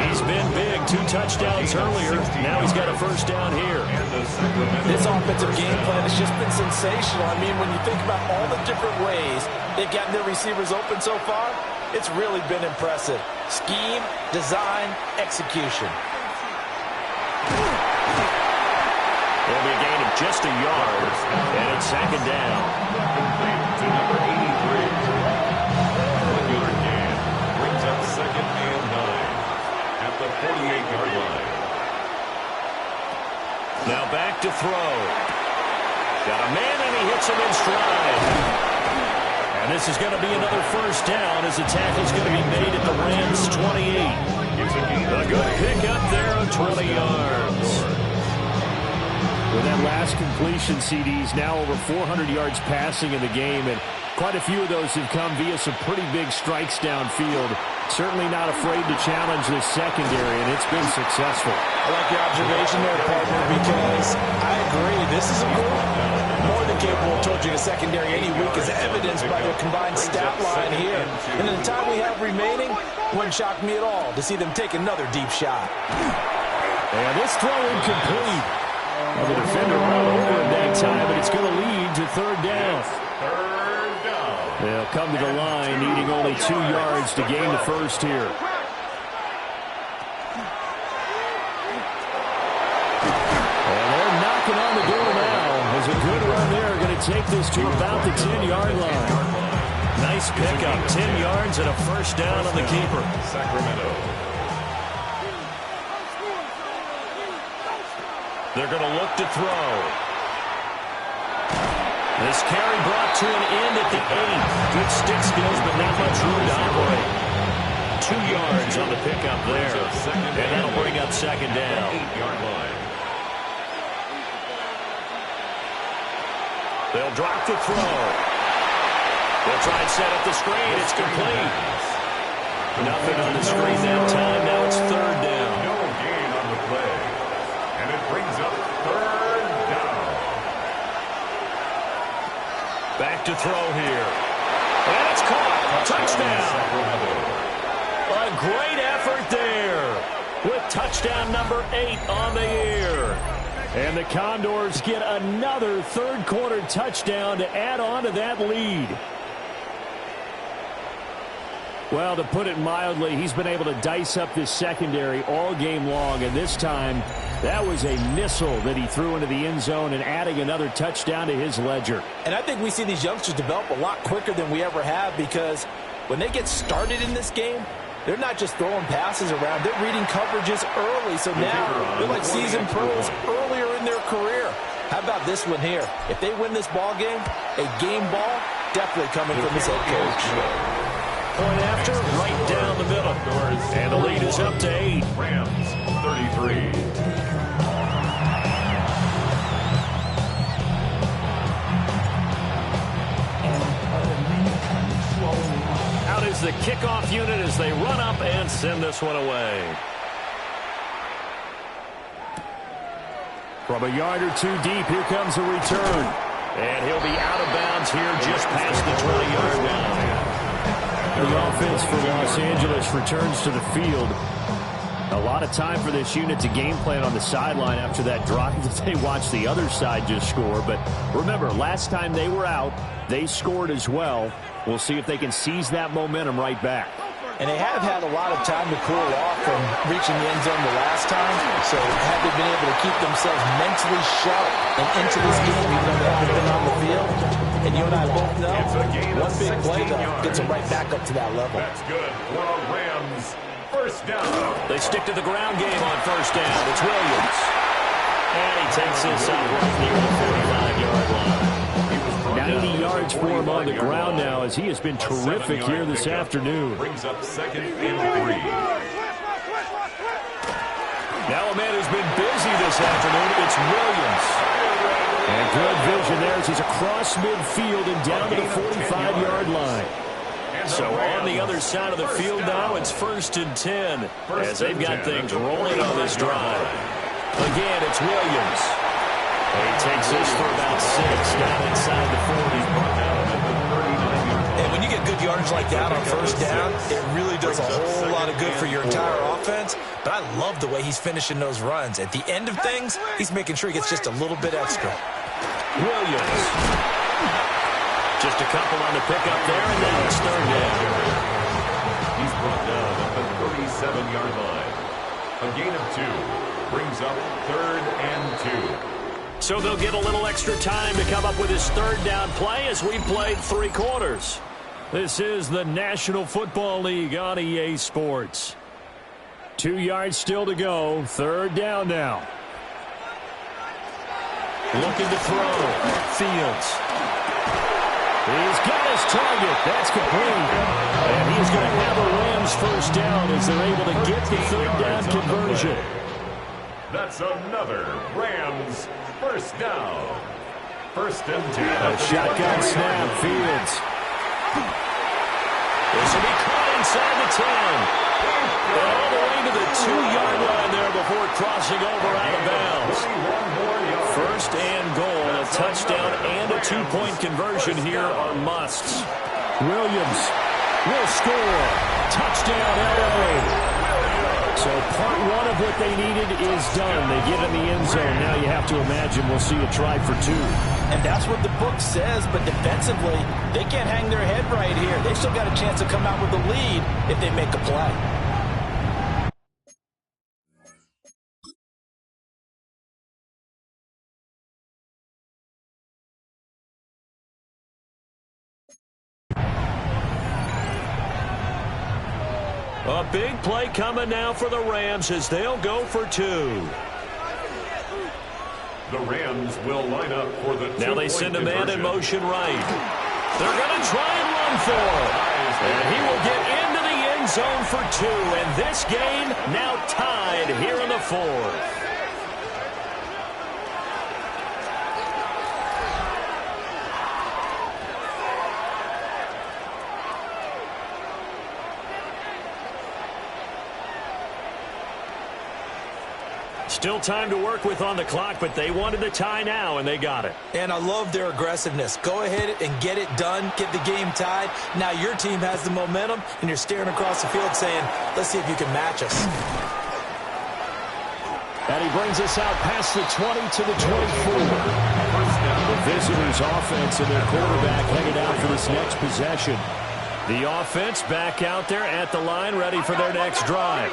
He's been big. 2 touchdowns earlier. Now he's got a first down here. This offensive game plan has just been sensational. I mean, when you think about all the different ways they've gotten their receivers open so far, it's really been impressive. Scheme, design, execution. It'll be a gain of just a yard, and it's second down. To number 83. 1-yard gain brings up second and 9 at the 48-yard line. Now back to throw. Got a man, and he hits him in stride. And this is going to be another first down as the tackle's going to be made at the Rams' 28. A good pickup there of 20 yards. With that last completion, CD's now over 400 yards passing in the game, and quite a few of those have come via some pretty big strikes downfield. Certainly not afraid to challenge this secondary, and it's been successful. I like your observation there, partner, because I agree. This is a group more than capable of torching a secondary any week, as evidenced by their combined stat line here. And in the time we have remaining, it wouldn't shock me at all to see them take another deep shot. And this throw incomplete. Well, the defender all over him that time, but it's going to lead to third down. Third down. They'll come to the line, needing only 2 yards to gain the first here. And they're knocking on the door now. As a good run there, going to take this to about the 10-yard line. Nice pickup, 10 yards and a first down on the keeper. Sacramento. They're going to look to throw. This carry brought to an end at the 8. Good stick skills, but not much room to operate. 2 yards on the pickup there. And that'll bring up second down. 8-yard line. They'll drop the throw. They'll try and set up the screen. It's complete. Nothing on the screen that time. Now it's third down. No gain on the play. And it brings up third down. Back to throw here. And it's caught. Touchdown. A great effort there with touchdown number 8 on the year. And the Condors get another third-quarter touchdown to add on to that lead. Well, to put it mildly, he's been able to dice up this secondary all game long, and this time that was a missile that he threw into the end zone and adding another touchdown to his ledger. And I think we see these youngsters develop a lot quicker than we ever have, because when they get started in this game, they're not just throwing passes around. They're reading coverages early. So now they're like seasoned pros earlier in their career. How about this one here? If they win this ball game, a game ball definitely coming from his head coach. Point after, right down the middle. And the lead is up to 8. Rams, 33. Out is the kickoff unit as they run up and send this one away. From a yard or 2 deep, here comes a return. And he'll be out of bounds here just past the 20-yard line. The offense for Los Angeles returns to the field. A lot of time for this unit to game plan on the sideline after that drive that they watched the other side just score. But remember, last time they were out, they scored as well. We'll see if they can seize that momentum right back. And they have had a lot of time to cool off from reaching the end zone the last time. So have they been able to keep themselves mentally sharp and into this game, even though they haven't been on the field? And you and I both know, one big play, though, gets them right back up to that level. That's good for a Rams first down. They stick to the ground game on first down. It's Williams. And he takes this up right near the 45-yard line. 90 yards for him on the ground now, as he has been terrific here this afternoon. Brings up second and 3. Now a man who's been busy this afternoon, it's Williams. And good vision there as he's across midfield and down to the 45-yard line. So on the other side of the field now, it's 1st and 10 as they've got things rolling on this drive. Again, it's Williams. He takes this for about 6 down inside the 40. And when you get get good yardage like that on first down, it really does a whole lot of good for your entire offense. But I love the way he's finishing those runs. At the end of things, he's making sure he gets just a little bit extra. Williams. Just a couple on the pickup there, and now it's third down. He's brought down at the 37-yard line. A gain of 2 brings up 3rd and 2. So they'll get a little extra time to come up with his third down play as we played 3 quarters. This is the National Football League on EA Sports. 2 yards still to go. Third down now. Looking to throw. Fields. He's got his target. That's complete. And he's going to have a Rams first down as they're able to get the third down conversion. That's another Rams first down. 1st and 10. A shotgun snap. Fields. This will be caught inside the 10. All the way to the 2-yard line there before crossing over out of bounds. 1st and goal. A touchdown and a 2-point conversion here are musts. Williams will score. Touchdown, LA. So part 1 of what they needed is done. They get in the end zone. Now you have to imagine we'll see a try for 2. And that's what the book says, but defensively, they can't hang their head right here. They've still got a chance to come out with a lead if they make a play. A big play coming now for the Rams as they'll go for 2. The Rams will line up for the 2-point Now they send a man in motion right. They're going to try and run for it. And he will get into the end zone for 2. And this game now tied here in the 4th. Still time to work with on the clock, but they wanted the tie now, and they got it. And I love their aggressiveness. Go ahead and get it done. Get the game tied. Now your team has the momentum, and you're staring across the field saying, let's see if you can match us. And he brings us out past the 20 to the 24. The visitors' offense and their quarterback headed out for this next possession. The offense back out there at the line, ready for their next drive.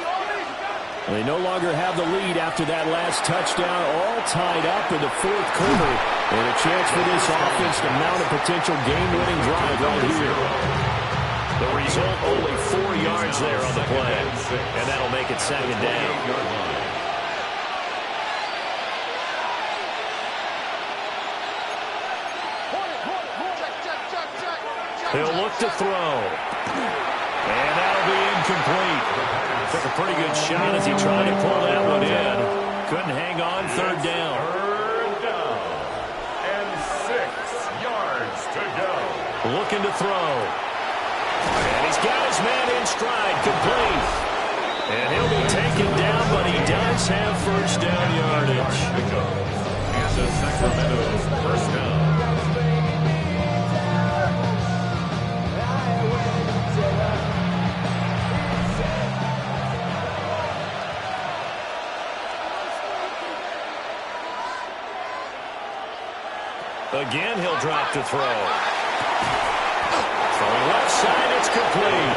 They no longer have the lead after that last touchdown, all tied up in the 4th quarter. And a chance for this offense to mount a potential game-winning drive right here. The result, only 4 yards there on the play. And that'll make it 2nd down. He'll look to throw. And that'll be incomplete. Took a pretty good shot as he tried to pull that one in. Couldn't hang on. 3rd down. 3rd down. And 6 yards to go. Looking to throw. And he's got his man in stride. Complete. And he'll be taken down, but he does have first down yardage. And the Sacramento's first down. Again, he'll drop to throw. From left side, it's complete.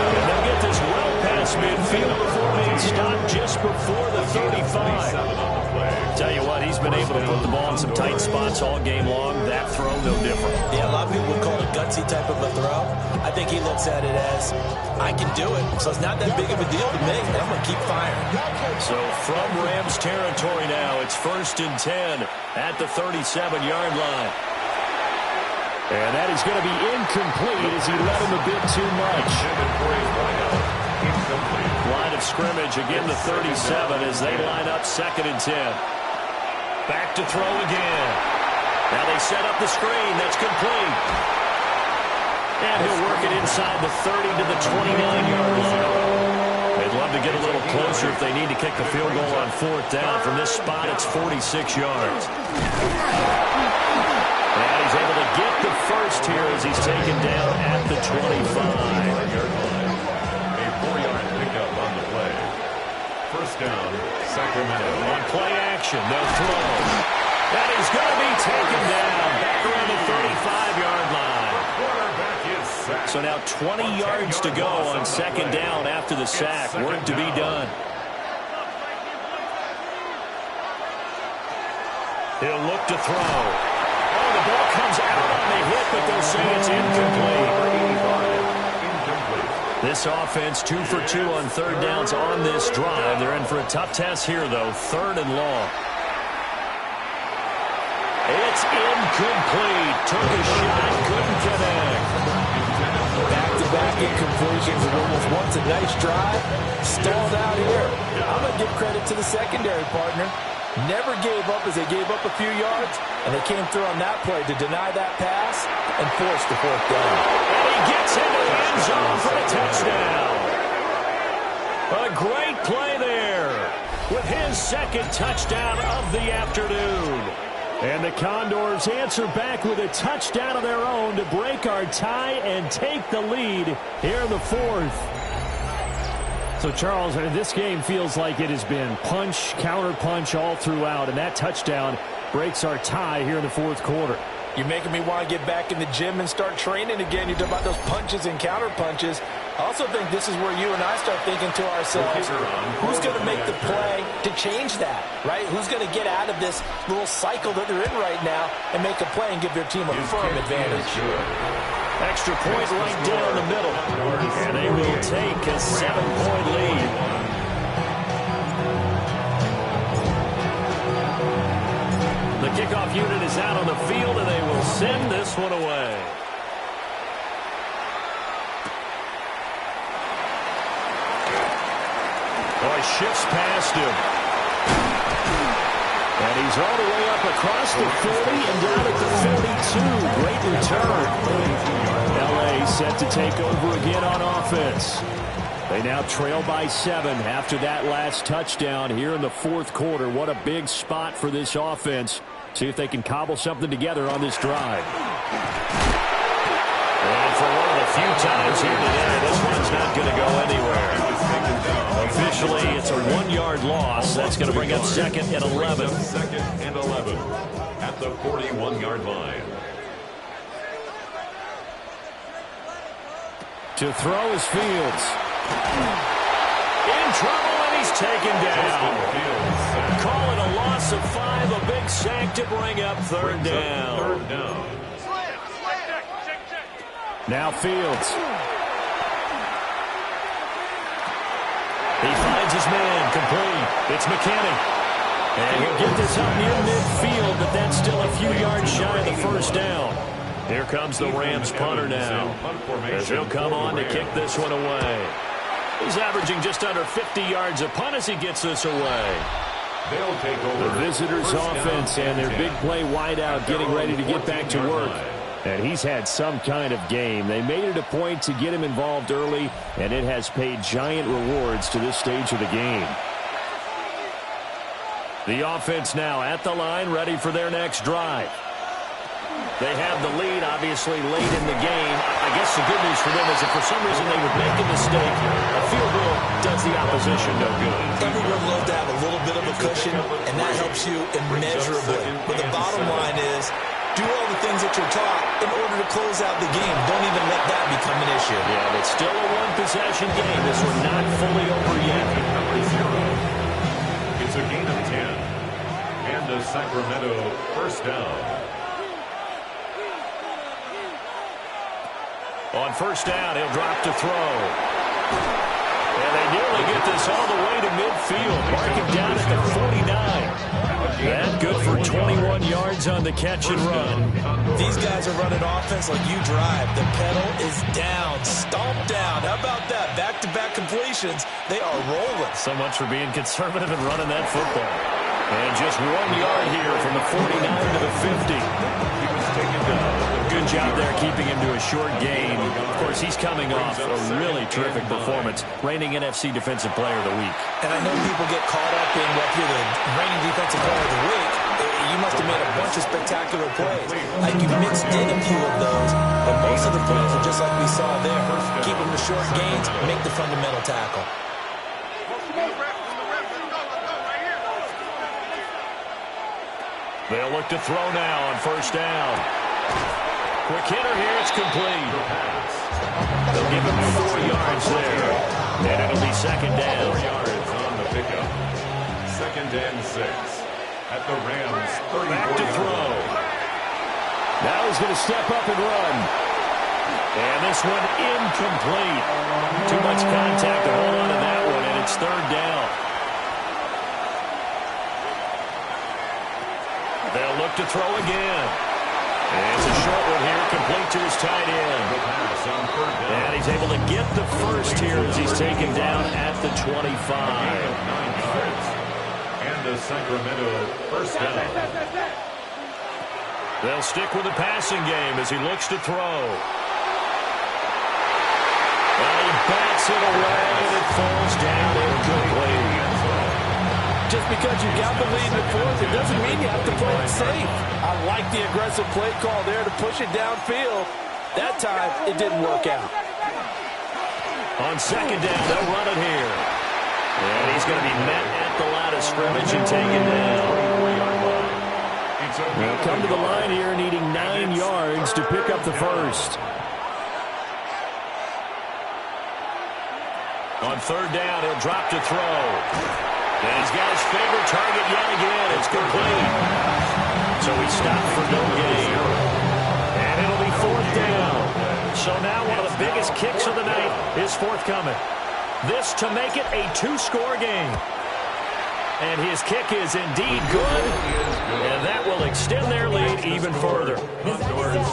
And they'll get this well past midfield before being stopped just before the 35. Tell you what, he's been able to put the ball in some tight spots all game long. That throw, no different. Yeah, a lot of people would call it a gutsy type of a throw. I think he looks at it as, I can do it, so it's not that big of a deal to me, and I'm going to keep firing. So from Rams territory now, it's 1st and 10 at the 37-yard line. And that is going to be incomplete as he led him a bit too much. Line of scrimmage again to 37 as they line up 2nd and 10. Back to throw again. Now they set up the screen. That's complete. And he'll work it inside the 30 to the 29-yard line. They'd love to get a little closer if they need to kick the field goal on 4th down. From this spot, it's 46 yards. And he's able to get the first here as he's taken down at the 25. A 4-yard pickup on the play. First down, Sacramento. On play action, they'll throw. And he's going to be taken down back around the 35-yard line. Quarterback is sacked. So now 20 yards to go on second down after the sack. Work to be done. He'll look to throw. Oh, the ball comes out on the hit, but they'll say it's incomplete. This offense 2 for 2 on third downs on this drive. They're in for a tough test here, though. 3rd and long. It's incomplete. Took a shot, couldn't connect. Back-to-back incompletions of almost once a nice drive. Stalled out here. I'm going to give credit to the secondary partner. Never gave up as they gave up a few yards, and they came through on that play to deny that pass and force the 4th down. And he gets into the end zone for a touchdown. A great play there with his 2nd touchdown of the afternoon. And the Condors answer back with a touchdown of their own to break our tie and take the lead here in the 4th. So, Charles, this game feels like it has been punch, counter-punch all throughout, and that touchdown breaks our tie here in the 4th quarter. You're making me want to get back in the gym and start training again. You talk about those punches and counter-punches. I also think this is where you and I start thinking to ourselves, who's going to make the play to change that, right? Who's going to get out of this little cycle that they're in right now and make a play and give their team a firm advantage? Extra point right down the middle. And they will take a 7-point lead. The kickoff unit is out on the field, and they will send this one away. Boy, shifts past him. And he's all the way up across the 40 and down at the 42. Great return. L.A. set to take over again on offense. They now trail by 7 after that last touchdown here in the 4th quarter. What a big spot for this offense. See if they can cobble something together on this drive. And for one of the few times here today, this one's not going to go anywhere. Officially, it's a 1-yard loss. That's going to bring up 2nd and 11. 2nd and 11 at the 41-yard line. To throw is Fields. In trouble, and he's taken down. Call it a loss of 5, a big sack to bring up 3rd down. Now Fields. He finds his man, complete. It's McKinney. And he'll get this up near midfield, but that's still a few yards shy of the 1st down. Here comes the Rams punter now, as he'll come on to kick this one away. He's averaging just under 50 yards a punt as he gets this away. They'll take over. The visitors' offense and their big play wideout getting ready to get back to work. And he's had some kind of game. They made it a point to get him involved early, and it has paid giant rewards to this stage of the game. The offense now at the line, ready for their next drive. They have the lead, obviously, late in the game. I guess the good news for them is if for some reason they would make a mistake, a field goal does the opposition no good. Everyone loves to have a little bit of a cushion, and that helps you immeasurably. But the bottom line is, do all the things that you're taught in order to close out the game. Don't even let that become an issue. Yeah, but still a one-possession game. This one not fully over yet. Number 0. It's a gain of 10. And a Sacramento 1st down. On 1st down, he'll drop to throw. And they nearly get this all the way to midfield. Mark it down at the 49. That good for 21 yards on the catch and run. These guys are running offense like you drive. The pedal is down, stomped down. How about that? Back-to-back completions. They are rolling. So much for being conservative and running that football. And just 1 yard here from the 49 to the 50. He was taken down. Good job there keeping him to a short gain. Of course, he's coming off a really terrific performance, reigning NFC Defensive Player of the Week. And I know people get caught up in what you're the reigning Defensive Player of the Week. You must have made a bunch bunch of spectacular plays. Like you mixed in a few of those, but most of the plays are just like we saw there. Keep them to short gains, make the fundamental tackle. They'll look to throw now on first down. Quick hitter here, it's complete. They'll give him 4 yards there. And it'll be second down. 4 yards on the pickup. Second and 6 at the Rams 34. Back to throw. Now he's going to step up and run. And this one incomplete. Too much contact to hold on to that one, and it's third down. They'll look to throw again. And it's a short one here, complete to his tight end. And he's able to get the first here as he's taken down at the 25. 9 yards. And the Sacramento first down. They'll stick with the passing game as he looks to throw. And he bats it away, and it falls down incomplete. Just because you got the lead in the fourth, it doesn't mean you have to play it safe. I like the aggressive play call there to push it downfield. That time, it didn't work out. On second down, they'll run it here. And he's going to be met at the line of scrimmage and taken down. They'll come to the line here needing 9 yards to pick up the first. On third down, he'll drop to throw. And he's got his favorite target yet again. It's complete. So he stopped for no gain. And it'll be fourth down. So now one of the biggest kicks of the night is forthcoming. This to make it a 2-score game. And his kick is indeed good. And that will extend their lead even further.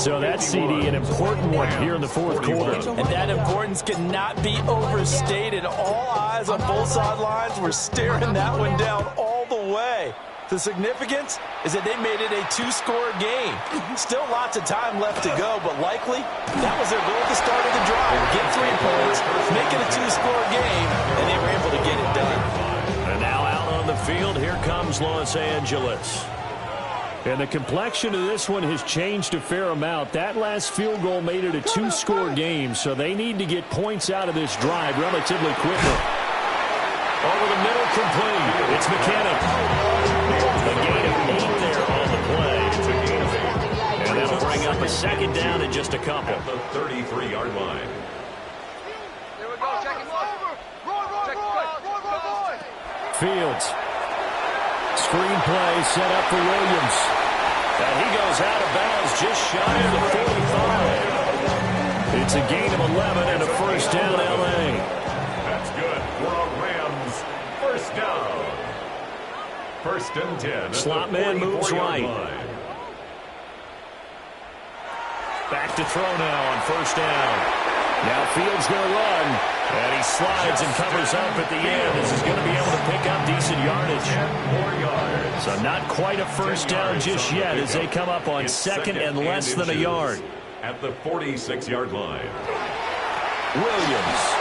So that's, CD, an important one here in the fourth quarter. And that importance cannot be overstated. All eyes on both sidelines were staring that one down all the way. The significance is that they made it a 2-score game. Still lots of time left to go, but likely that was their goal at the start of the drive. Get 3 points, make it a 2-score game, and they were able to get it done. And now out on the field, here comes Los Angeles. And the complexion of this one has changed a fair amount. That last field goal made it a 2-score game, so they need to get points out of this drive relatively quickly. Over the middle, complete. It's McKinnon. A gain of 8 there on the play. And that'll bring up a second down in just a couple. At the 33-yard line. Here we go, check him over. Roy. Fields. Screen play set up for Williams. And he goes out of bounds just shy of the 45. It's a gain of 11 and a first down, L.A. That's good for a Rams first down. First and 10. Slot man moves right. Line. Back to throw now on first down. Now Fields going to run. And he slides and covers up at the end. This is going to be able to pick up decent yardage. 4 yards. So not quite a first down just yet as they come up on second and less than a yard. At the 46-yard line. Williams.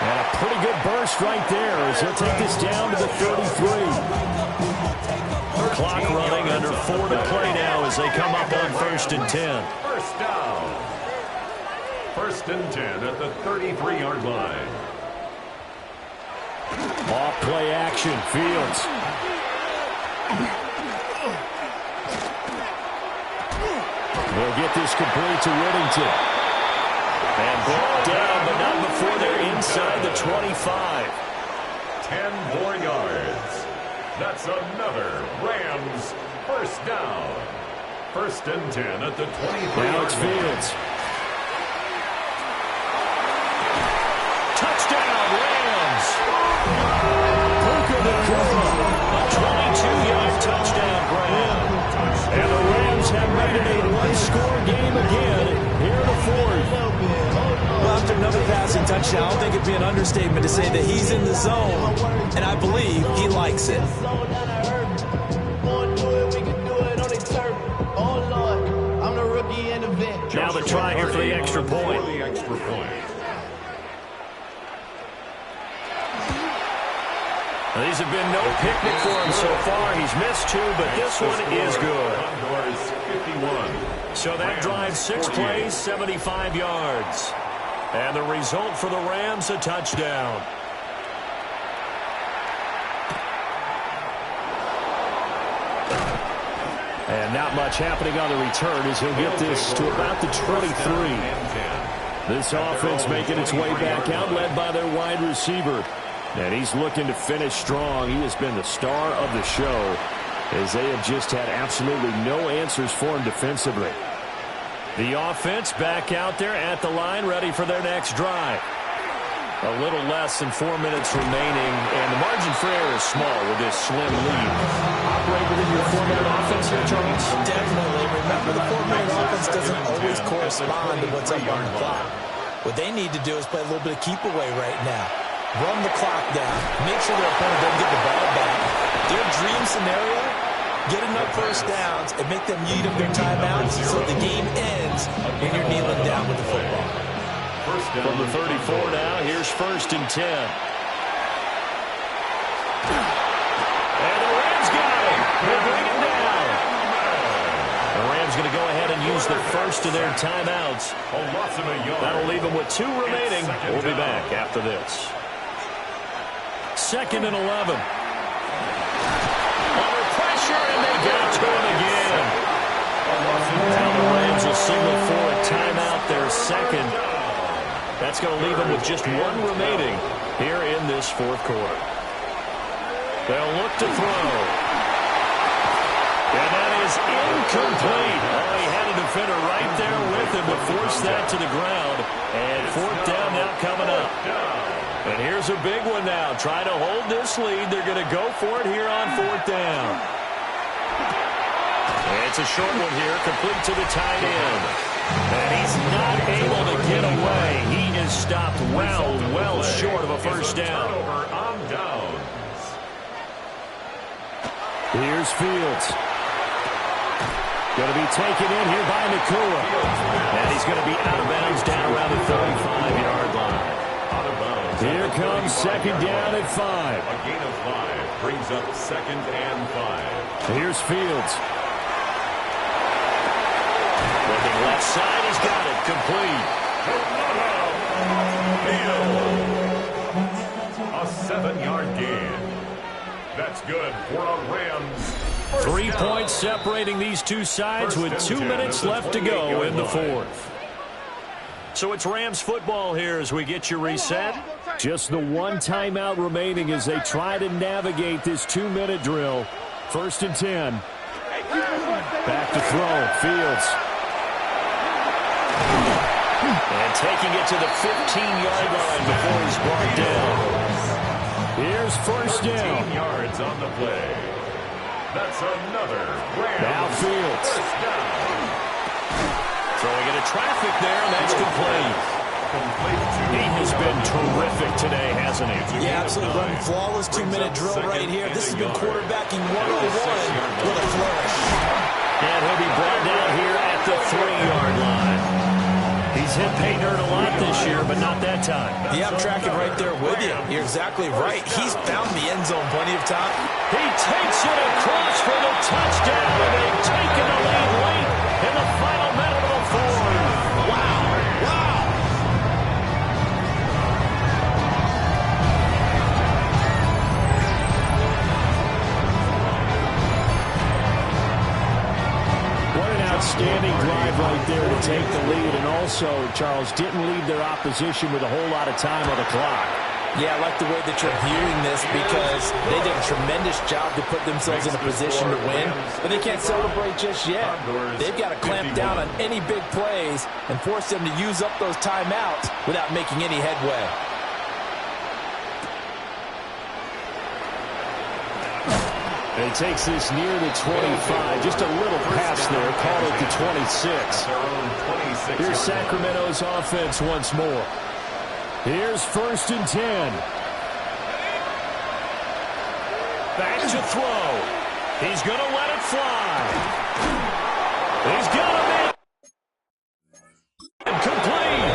And a pretty good burst right there as he'll take this down to the 33. Clock running under 4 to play now as they come up on first and 10. First down. First and 10 at the 33-yard line. Off play action, Fields. They'll get this complete to Whittington. And brought down, but not before they're inside the 25. 10 more yards. That's another Rams first down. First and 10 at the 23. Now it's Fields. Touchdown, Rams. Puka Nacua, a 22-yard touchdown grab. And the Rams have made it a 1-score game again here in the fourth. Well, after another passing touchdown, I don't think it'd be an understatement to say that he's in the zone, and I believe he likes it. Now the try here for the extra point. These have been no picnic for him so far. He's missed 2, but this one is good. So that drives 6 plays, 75 yards. And the result for the Rams, a touchdown. And not much happening on the return as he'll get this to about the 23. This offense making its way back out, led by their wide receiver. And he's looking to finish strong. He has been the star of the show as they have just had absolutely no answers for him defensively. The offense back out there at the line, ready for their next drive. A little less than 4 minutes remaining, and the margin for error is small with this slim lead. Operate within your 4-minute offense here, Charles? Definitely. Remember, the 4-minute offense doesn't always correspond to what's up on the clock. What they need to do is play a little bit of keep away right now. Run the clock down. Make sure their opponent doesn't get the ball back. Their dream scenario, get enough first downs and make them eat up their timeouts so the game ends when you're kneeling down with the football. From the 34 now, here's 1st and 10. And the Rams got him. They bring it down. The Rams going to go ahead and use the first of their timeouts. That'll leave them with 2 remaining. We'll be back after this. 2nd and 11. Under pressure, and they get it to him again. Now the Rams will signal for a timeout, their second. That's going to leave them with just 1 remaining here in this 4th quarter. They'll look to throw. And that is incomplete. Oh, he had a defender right there with him to force that to the ground. And 4th down now coming up. And here's a big one now. Try to hold this lead. They're going to go for it here on 4th down. And it's a short one here, complete to the tight end. And he's not able to get away. He is stopped well short of a first down. Here's Fields. Going to be taken in here by Nakua. And he's going to be out of bounds down around the 35-yard line. Here comes 2nd down at 5. A gain of 5 brings up 2nd and 5. Here's Fields. Looking left side, he's got it, complete. A 7-yard gain. That's good for a Rams. 3 points separating these two sides with 2 minutes left to go in the 4th. So it's Rams football here as we get you reset. Just the 1 timeout remaining as they try to navigate this 2-minute drill. 1st and 10. Back to throw, Fields. And taking it to the 15-yard line before he's brought down. Here's 1st down. 15 yards on the play. That's another Rams. Now Fields. Throwing into traffic there, and that's complete. He has been terrific today, hasn't he? Yeah, absolutely. Running flawless 2-minute drill right here. This has been quarterbacking 101 with a flourish. And he'll be brought down here at the 3-yard line. He's hit pay dirt a lot this year, but not that time. Yeah, I'm tracking right there with you. You're exactly right. He's found the end zone plenty of time. He takes it across for the touchdown, and they've taken the lead late in the final minute of the 4th. Wow. Outstanding drive right there to take the lead, and also, Charles, didn't leave their opposition with a whole lot of time on the clock. Yeah, I like the way that you're viewing this because they did a tremendous job to put themselves in a position to win, but they can't celebrate just yet. They've got to clamp down on any big plays and force them to use up those timeouts without making any headway. And he takes this near the 25. Just a little pass there. Call it the 26. Here's Sacramento's offense once more. Here's 1st and 10. Back to throw. He's going to let it fly. He's got him in. Complete.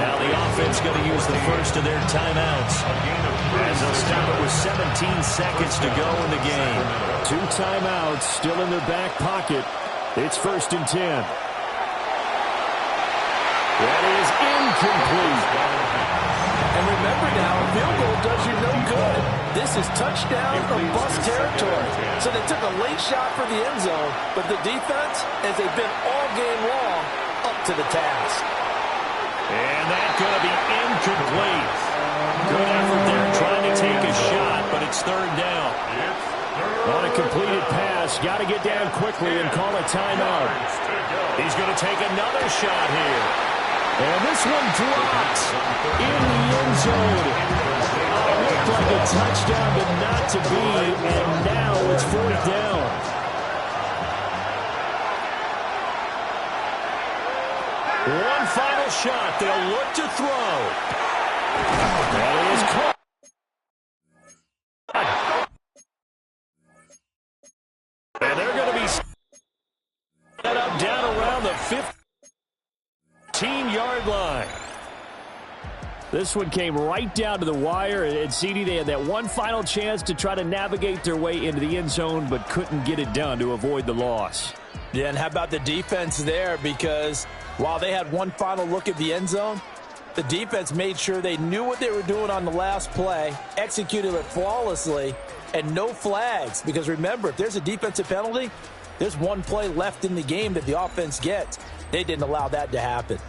Now the offense going to use the first of their timeouts. As they'll stop it with with 17 seconds to go in the game. 2 timeouts still in their back pocket. It's 1st and 10. That is incomplete. And remember now, a field goal does you no good. This is touchdown or bust territory. So they took a late shot for the end zone, but the defense, as they've been all game long, up to the task. And that's going to be incomplete. Good effort there trying to take a shot, but it's 3rd down. On a completed pass, got to get down quickly and call a timeout. He's going to take another shot here. And this one drops in the end zone. It looked like a touchdown, but not to be, and now it's 4th down. One final shot. They'll look to throw. That is caught. And they're going to be set up down around the 15-yard line. This one came right down to the wire, and CD, they had that one final chance to try to navigate their way into the end zone, but couldn't get it done to avoid the loss. Yeah, and how about the defense there? Because while they had one final look at the end zone, the defense made sure they knew what they were doing on the last play, executed it flawlessly, and no flags. Because remember, if there's a defensive penalty, there's one play left in the game that the offense gets. They didn't allow that to happen.